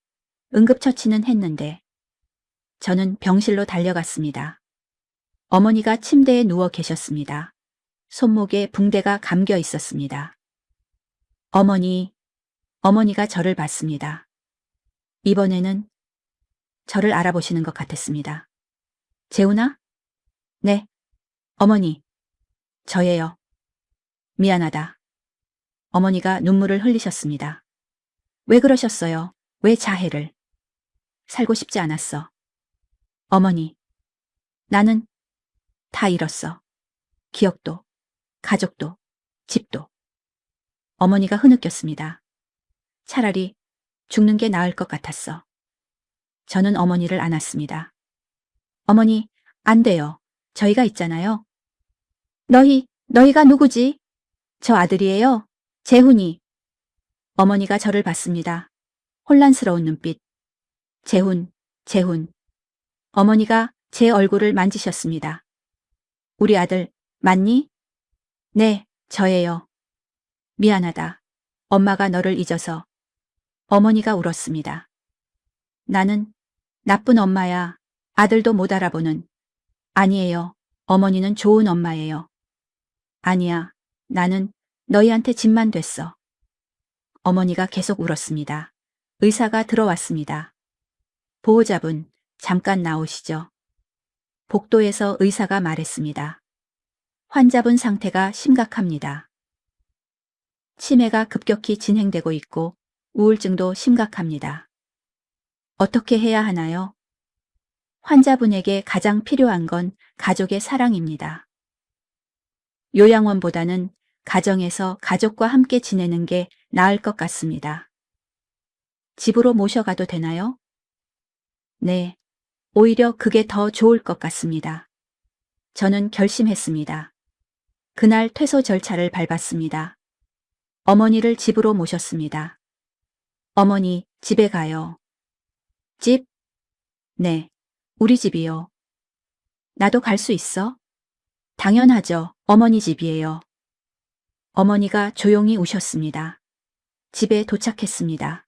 응급처치는 했는데. 저는 병실로 달려갔습니다. 어머니가 침대에 누워 계셨습니다. 손목에 붕대가 감겨 있었습니다. 어머니가 저를 봤습니다. 이번에는 저를 알아보시는 것 같았습니다. 재훈아? 네. 어머니. 저예요. 미안하다. 어머니가 눈물을 흘리셨습니다. 왜 그러셨어요? 왜 자해를? 살고 싶지 않았어. 어머니. 나는 다 잃었어. 기억도, 가족도, 집도. 어머니가 흐느꼈습니다. 차라리 죽는 게 나을 것 같았어. 저는 어머니를 안았습니다. 어머니, 안 돼요. 저희가 있잖아요. 너희가 누구지? 저 아들이에요. 재훈이. 어머니가 저를 봤습니다. 혼란스러운 눈빛. 재훈. 어머니가 제 얼굴을 만지셨습니다. 우리 아들, 맞니? 네, 저예요. 미안하다. 엄마가 너를 잊어서. 어머니가 울었습니다. 나는 나쁜 엄마야. 아들도 못 알아보는. 아니에요. 어머니는 좋은 엄마예요. 아니야. 나는 너희한테 짐만 됐어. 어머니가 계속 울었습니다. 의사가 들어왔습니다. 보호자분, 잠깐 나오시죠. 복도에서 의사가 말했습니다. 환자분 상태가 심각합니다. 치매가 급격히 진행되고 있고 우울증도 심각합니다. 어떻게 해야 하나요? 환자분에게 가장 필요한 건 가족의 사랑입니다. 요양원보다는 가정에서 가족과 함께 지내는 게 나을 것 같습니다. 집으로 모셔가도 되나요? 네, 오히려 그게 더 좋을 것 같습니다. 저는 결심했습니다. 그날 퇴소 절차를 밟았습니다. 어머니를 집으로 모셨습니다. 어머니, 집에 가요. 집? 네, 우리 집이요. 나도 갈 수 있어? 당연하죠. 어머니 집이에요. 어머니가 조용히 우셨습니다. 집에 도착했습니다.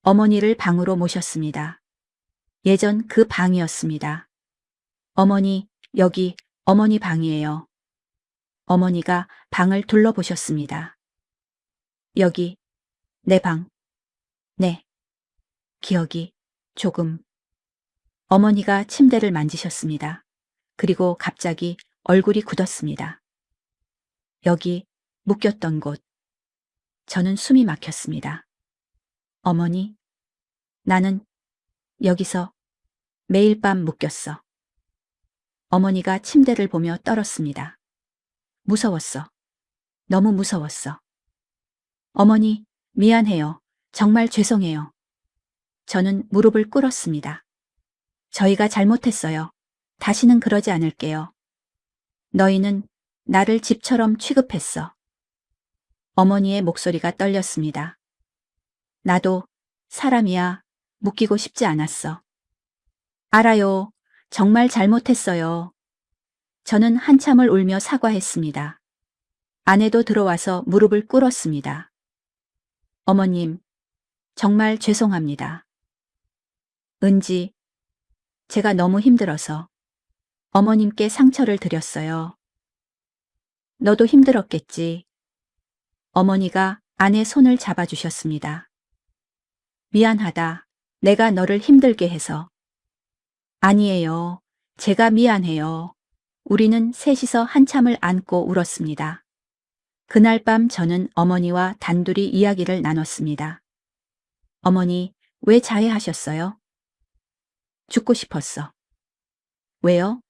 어머니를 방으로 모셨습니다. 예전 그 방이었습니다. 어머니, 여기 어머니 방이에요. 어머니가 방을 둘러보셨습니다. 여기, 내 방. 네. 기억이 조금. 어머니가 침대를 만지셨습니다. 그리고 갑자기 얼굴이 굳었습니다. 여기 묶였던 곳. 저는 숨이 막혔습니다. 어머니, 나는 여기서 매일 밤 묶였어. 어머니가 침대를 보며 떨었습니다. 무서웠어. 너무 무서웠어. 어머니, 미안해요. 정말 죄송해요. 저는 무릎을 꿇었습니다. 저희가 잘못했어요. 다시는 그러지 않을게요. 너희는 나를 집처럼 취급했어. 어머니의 목소리가 떨렸습니다. 나도 사람이야. 묶이고 싶지 않았어. 알아요. 정말 잘못했어요. 저는 한참을 울며 사과했습니다. 아내도 들어와서 무릎을 꿇었습니다. 어머님, 정말 죄송합니다. 은지, 제가 너무 힘들어서 어머님께 상처를 드렸어요. 너도 힘들었겠지. 어머니가 아내 손을 잡아주셨습니다. 미안하다. 내가 너를 힘들게 해서. 아니에요. 제가 미안해요. 우리는 셋이서 한참을 안고 울었습니다. 그날 밤 저는 어머니와 단둘이 이야기를 나눴습니다. 어머니, 왜 자해하셨어요? 죽고 싶었어. 왜요?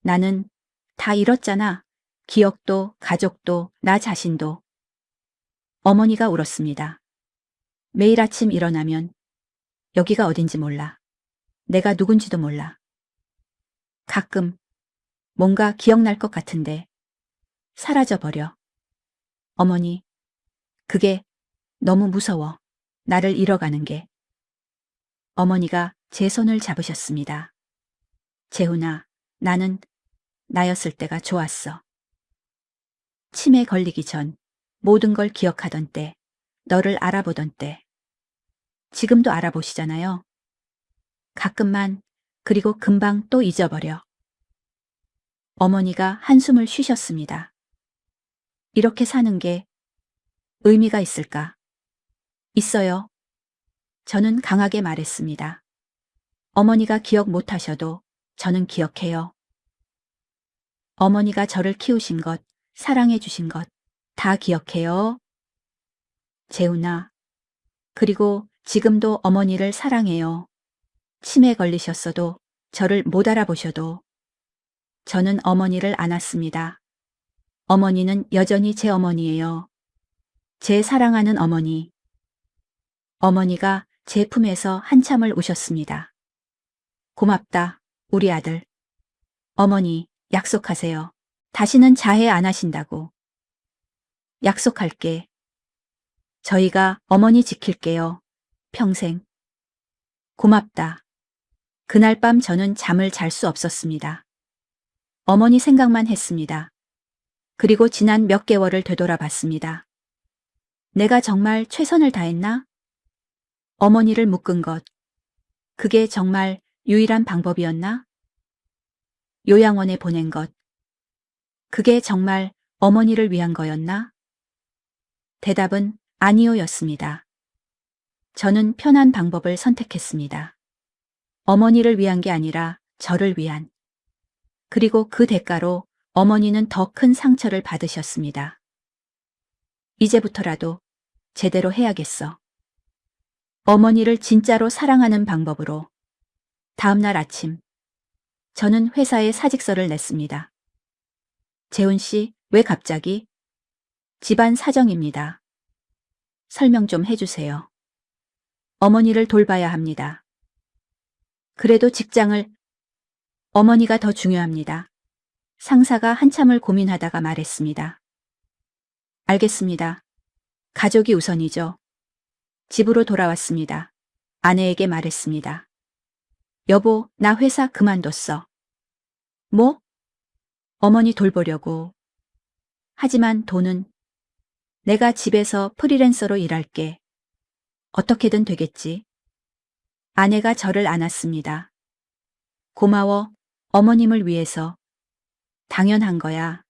나는 다 잃었잖아. 기억도, 가족도, 나 자신도. 어머니가 울었습니다. 매일 아침 일어나면 여기가 어딘지 몰라. 내가 누군지도 몰라. 가끔 뭔가 기억날 것 같은데 사라져버려. 어머니, 그게 너무 무서워. 나를 잃어가는 게. 어머니가 제 손을 잡으셨습니다. 재훈아, 나는 나였을 때가 좋았어. 치매 걸리기 전 모든 걸 기억하던 때, 너를 알아보던 때. 지금도 알아보시잖아요. 가끔만, 그리고 금방 또 잊어버려. 어머니가 한숨을 쉬셨습니다. 이렇게 사는 게 의미가 있을까? 있어요. 저는 강하게 말했습니다. 어머니가 기억 못하셔도 저는 기억해요. 어머니가 저를 키우신 것, 사랑해 주신 것, 다 기억해요. 재훈아, 그리고 지금도 어머니를 사랑해요. 치매 걸리셨어도 저를 못 알아보셔도 저는 어머니를 안았습니다. 어머니는 여전히 제 어머니예요. 제 사랑하는 어머니. 어머니가 제 품에서 한참을 우셨습니다. 고맙다, 우리 아들. 어머니, 약속하세요. 다시는 자해 안 하신다고. 약속할게. 저희가 어머니 지킬게요. 평생. 고맙다. 그날 밤 저는 잠을 잘 수 없었습니다. 어머니 생각만 했습니다. 그리고 지난 몇 개월을 되돌아봤습니다. 내가 정말 최선을 다했나? 어머니를 묶은 것. 그게 정말 유일한 방법이었나? 요양원에 보낸 것. 그게 정말 어머니를 위한 거였나? 대답은 아니요였습니다. 저는 편한 방법을 선택했습니다. 어머니를 위한 게 아니라 저를 위한. 그리고 그 대가로 어머니는 더 큰 상처를 받으셨습니다. 이제부터라도 제대로 해야겠어. 어머니를 진짜로 사랑하는 방법으로. 다음 날 아침, 저는 회사에 사직서를 냈습니다. 재훈 씨, 왜 갑자기? 집안 사정입니다. 설명 좀 해주세요. 어머니를 돌봐야 합니다. 그래도 직장을 어머니가 더 중요합니다. 상사가 한참을 고민하다가 말했습니다. 알겠습니다. 가족이 우선이죠. 집으로 돌아왔습니다. 아내에게 말했습니다. 여보, 나 회사 그만뒀어. 뭐? 어머니 돌보려고. 하지만 돈은 내가 집에서 프리랜서로 일할게. 어떻게든 되겠지. 아내가 저를 안았습니다. 고마워, 어머님을 위해서. 당연한 거야.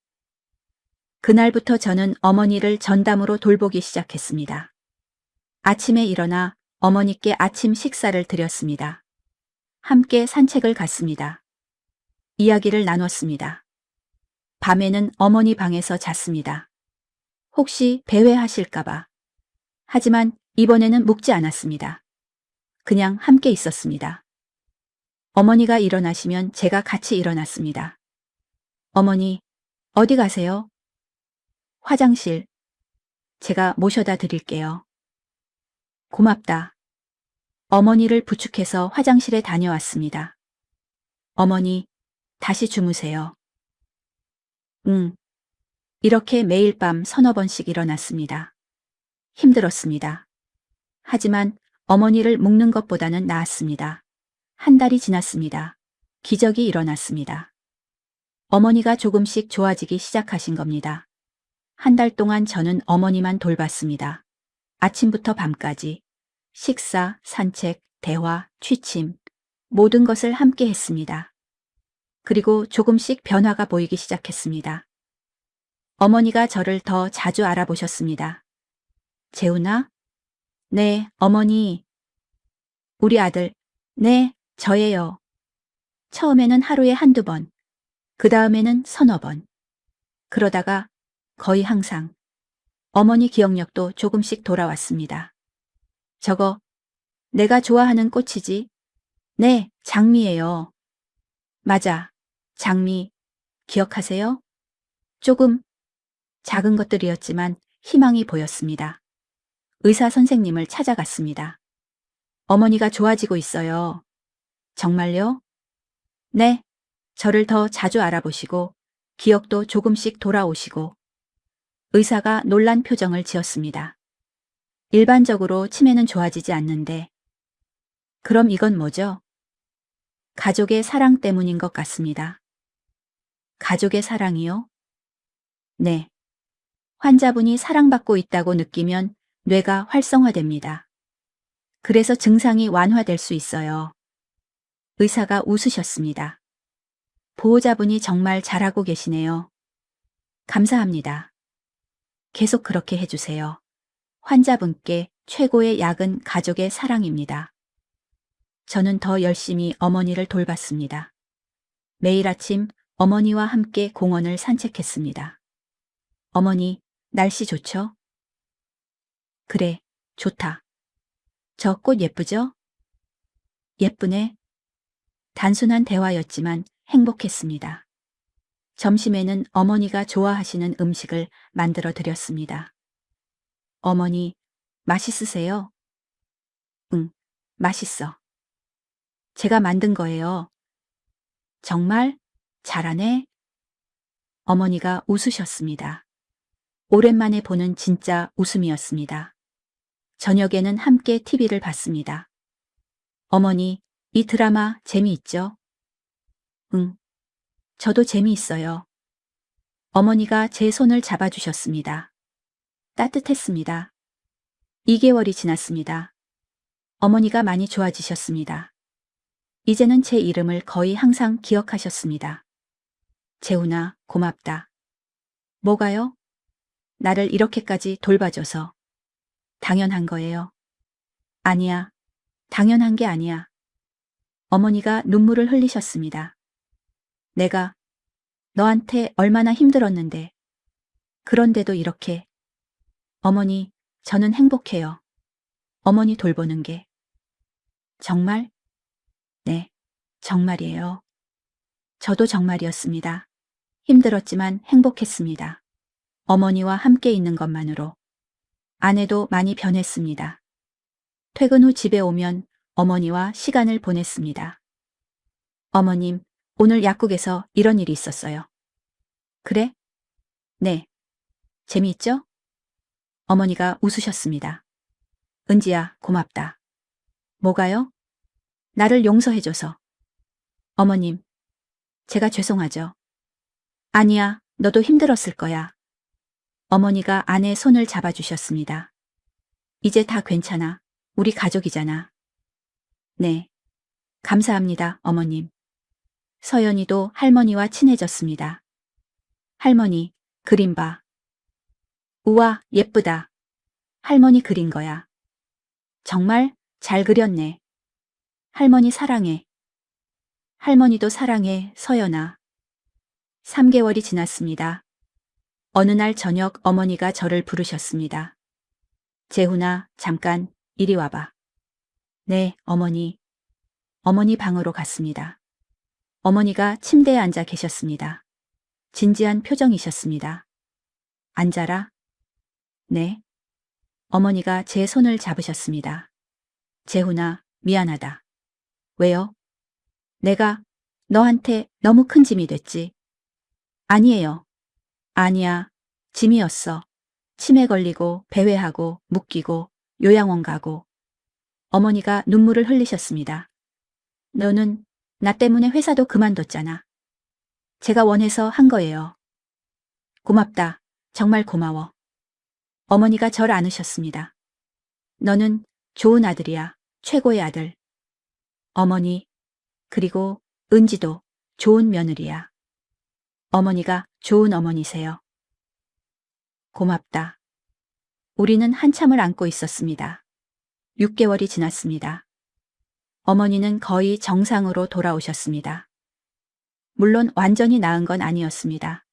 그날부터 저는 어머니를 전담으로 돌보기 시작했습니다. 아침에 일어나 어머니께 아침 식사를 드렸습니다. 함께 산책을 갔습니다. 이야기를 나눴습니다. 밤에는 어머니 방에서 잤습니다. 혹시 배회하실까봐. 하지만 이번에는 묵지 않았습니다. 그냥 함께 있었습니다. 어머니가 일어나시면 제가 같이 일어났습니다. 어머니, 어디 가세요? 화장실. 제가 모셔다 드릴게요. 고맙다. 어머니를 부축해서 화장실에 다녀왔습니다. 어머니, 다시 주무세요. 응. 이렇게 매일 밤 서너 번씩 일어났습니다. 힘들었습니다. 하지만 어머니를 묶는 것보다는 나았습니다. 한 달이 지났습니다. 기적이 일어났습니다. 어머니가 조금씩 좋아지기 시작하신 겁니다. 한 달 동안 저는 어머니만 돌봤습니다. 아침부터 밤까지. 식사, 산책, 대화, 취침, 모든 것을 함께 했습니다. 그리고 조금씩 변화가 보이기 시작했습니다. 어머니가 저를 더 자주 알아보셨습니다. 재훈아? 네, 어머니. 우리 아들. 네, 저예요. 처음에는 하루에 한두 번, 그 다음에는 서너 번. 그러다가 거의 항상 어머니 기억력도 조금씩 돌아왔습니다. 저거 내가 좋아하는 꽃이지? 네, 장미예요. 맞아, 장미. 기억하세요? 조금 작은 것들이었지만 희망이 보였습니다. 의사 선생님을 찾아갔습니다. 어머니가 좋아지고 있어요. 정말요? 네. 저를 더 자주 알아보시고, 기억도 조금씩 돌아오시고, 의사가 놀란 표정을 지었습니다. 일반적으로 치매는 좋아지지 않는데, 그럼 이건 뭐죠? 가족의 사랑 때문인 것 같습니다. 가족의 사랑이요? 네. 환자분이 사랑받고 있다고 느끼면 뇌가 활성화됩니다. 그래서 증상이 완화될 수 있어요. 의사가 웃으셨습니다. 보호자분이 정말 잘하고 계시네요. 감사합니다. 계속 그렇게 해주세요. 환자분께 최고의 약은 가족의 사랑입니다. 저는 더 열심히 어머니를 돌봤습니다. 매일 아침 어머니와 함께 공원을 산책했습니다. 어머니, 날씨 좋죠? 그래, 좋다. 저 꽃 예쁘죠? 예쁘네. 단순한 대화였지만 행복했습니다. 점심에는 어머니가 좋아하시는 음식을 만들어 드렸습니다. 어머니, 맛있으세요? 응, 맛있어. 제가 만든 거예요. 정말? 잘하네? 어머니가 웃으셨습니다. 오랜만에 보는 진짜 웃음이었습니다. 저녁에는 함께 TV를 봤습니다. 어머니, 이 드라마 재미있죠? 응, 저도 재미있어요. 어머니가 제 손을 잡아주셨습니다. 따뜻했습니다. 2개월이 지났습니다. 어머니가 많이 좋아지셨습니다. 이제는 제 이름을 거의 항상 기억하셨습니다. 재훈아, 고맙다. 뭐가요? 나를 이렇게까지 돌봐줘서. 당연한 거예요. 아니야. 당연한 게 아니야. 어머니가 눈물을 흘리셨습니다. 내가 너한테 얼마나 힘들었는데. 그런데도 이렇게. 어머니, 저는 행복해요. 어머니 돌보는 게. 정말? 네, 정말이에요. 저도 정말이었습니다. 힘들었지만 행복했습니다. 어머니와 함께 있는 것만으로. 아내도 많이 변했습니다. 퇴근 후 집에 오면 어머니와 시간을 보냈습니다. 어머님, 오늘 약국에서 이런 일이 있었어요. 그래? 네. 재미있죠? 어머니가 웃으셨습니다. 은지야, 고맙다. 뭐가요? 나를 용서해줘서. 어머님, 제가 죄송하죠. 아니야, 너도 힘들었을 거야. 어머니가 아내 손을 잡아주셨습니다. 이제 다 괜찮아. 우리 가족이잖아. 네. 감사합니다, 어머님. 서연이도 할머니와 친해졌습니다. 할머니, 그림 봐. 우와, 예쁘다. 할머니 그린 거야. 정말 잘 그렸네. 할머니 사랑해. 할머니도 사랑해, 서연아. 3개월이 지났습니다. 어느 날 저녁 어머니가 저를 부르셨습니다. 재훈아, 잠깐 이리 와봐. 네, 어머니. 어머니 방으로 갔습니다. 어머니가 침대에 앉아 계셨습니다. 진지한 표정이셨습니다. 앉아라. 네. 어머니가 제 손을 잡으셨습니다. 재훈아, 미안하다. 왜요? 내가 너한테 너무 큰 짐이 됐지. 아니에요. 아니야. 짐이었어. 치매 걸리고 배회하고 묶이고 요양원 가고. 어머니가 눈물을 흘리셨습니다. 너는 나 때문에 회사도 그만뒀잖아. 제가 원해서 한 거예요. 고맙다. 정말 고마워. 어머니가 절 안으셨습니다. 너는 좋은 아들이야. 최고의 아들. 어머니, 그리고 은지도 좋은 며느리야. 어머니가 좋은 어머니세요. 고맙다. 우리는 한참을 안고 있었습니다. 6개월이 지났습니다. 어머니는 거의 정상으로 돌아오셨습니다. 물론 완전히 나은 건 아니었습니다.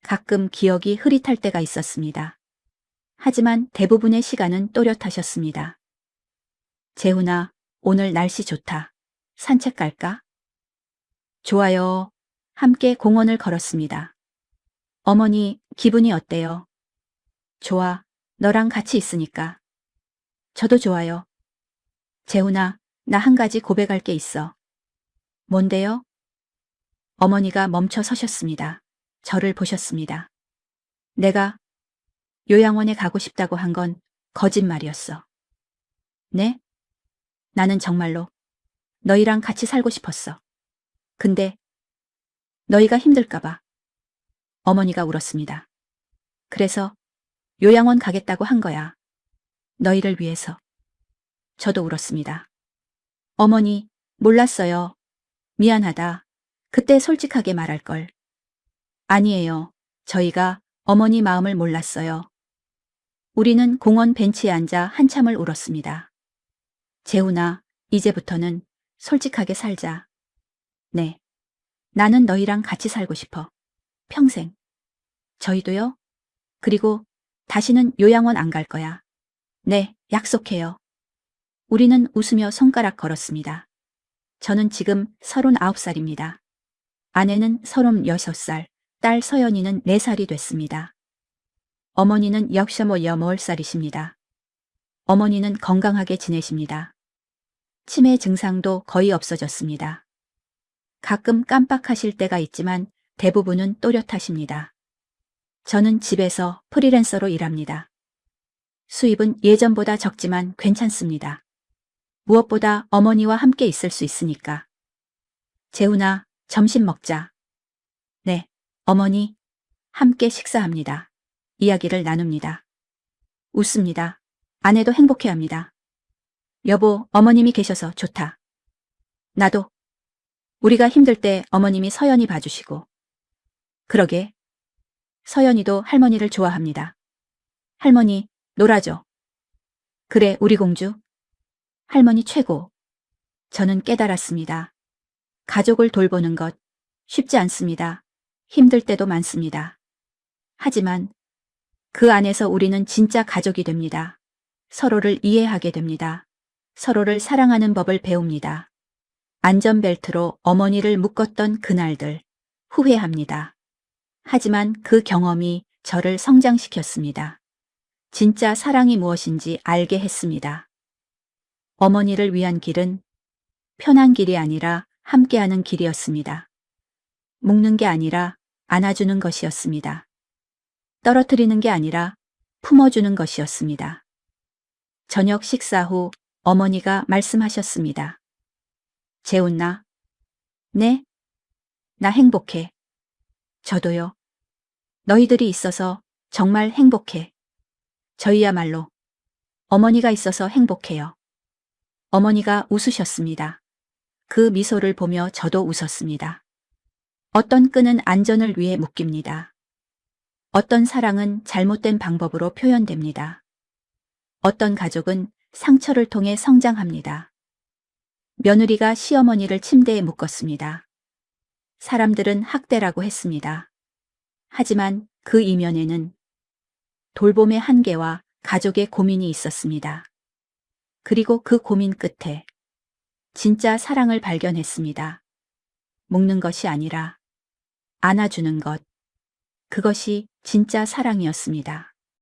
가끔 기억이 흐릿할 때가 있었습니다. 하지만 대부분의 시간은 또렷하셨습니다. 재훈아, 오늘 날씨 좋다. 산책 갈까? 좋아요. 함께 공원을 걸었습니다. 어머니, 기분이 어때요? 좋아. 너랑 같이 있으니까. 저도 좋아요. 재훈아, 나 한 가지 고백할 게 있어. 뭔데요? 어머니가 멈춰 서셨습니다. 저를 보셨습니다. 내가 요양원에 가고 싶다고 한 건 거짓말이었어. 네? 나는 정말로 너희랑 같이 살고 싶었어. 근데 너희가 힘들까봐. 어머니가 울었습니다. 그래서 요양원 가겠다고 한 거야. 너희를 위해서. 저도 울었습니다. 어머니, 몰랐어요. 미안하다. 그때 솔직하게 말할 걸. 아니에요. 저희가 어머니 마음을 몰랐어요. 우리는 공원 벤치에 앉아 한참을 울었습니다. 재훈아, 이제부터는 솔직하게 살자. 네. 나는 너희랑 같이 살고 싶어. 평생. 저희도요? 그리고 다시는 요양원 안 갈 거야. 네, 약속해요. 우리는 웃으며 손가락 걸었습니다. 저는 지금 39살입니다. 아내는 36살, 딸 서연이는 4살이 됐습니다. 어머니는 역시 10살이십니다. 어머니는 건강하게 지내십니다. 치매 증상도 거의 없어졌습니다. 가끔 깜빡하실 때가 있지만 대부분은 또렷하십니다. 저는 집에서 프리랜서로 일합니다. 수입은 예전보다 적지만 괜찮습니다. 무엇보다 어머니와 함께 있을 수 있으니까. 재훈아, 점심 먹자. 네, 어머니. 함께 식사합니다. 이야기를 나눕니다. 웃습니다. 아내도 행복해합니다. 여보, 어머님이 계셔서 좋다. 나도. 우리가 힘들 때 어머님이 서연이 봐주시고. 그러게. 서연이도 할머니를 좋아합니다. 할머니, 놀아줘. 그래, 우리 공주. 할머니 최고. 저는 깨달았습니다. 가족을 돌보는 것 쉽지 않습니다. 힘들 때도 많습니다. 하지만 그 안에서 우리는 진짜 가족이 됩니다. 서로를 이해하게 됩니다. 서로를 사랑하는 법을 배웁니다. 안전벨트로 어머니를 묶었던 그날들 후회합니다. 하지만 그 경험이 저를 성장시켰습니다. 진짜 사랑이 무엇인지 알게 했습니다. 어머니를 위한 길은 편한 길이 아니라 함께하는 길이었습니다. 묶는 게 아니라 안아주는 것이었습니다. 떨어뜨리는 게 아니라 품어주는 것이었습니다. 저녁 식사 후 어머니가 말씀하셨습니다. 재훈아. 네? 나 행복해. 저도요. 너희들이 있어서 정말 행복해. 저희야말로 어머니가 있어서 행복해요. 어머니가 웃으셨습니다. 그 미소를 보며 저도 웃었습니다. 어떤 끈은 안전을 위해 묶입니다. 어떤 사랑은 잘못된 방법으로 표현됩니다. 어떤 가족은 상처를 통해 성장합니다. 며느리가 시어머니를 침대에 묶었습니다. 사람들은 학대라고 했습니다. 하지만 그 이면에는 돌봄의 한계와 가족의 고민이 있었습니다. 그리고 그 고민 끝에 진짜 사랑을 발견했습니다. 묶는 것이 아니라 안아주는 것. 그것이 진짜 사랑이었습니다.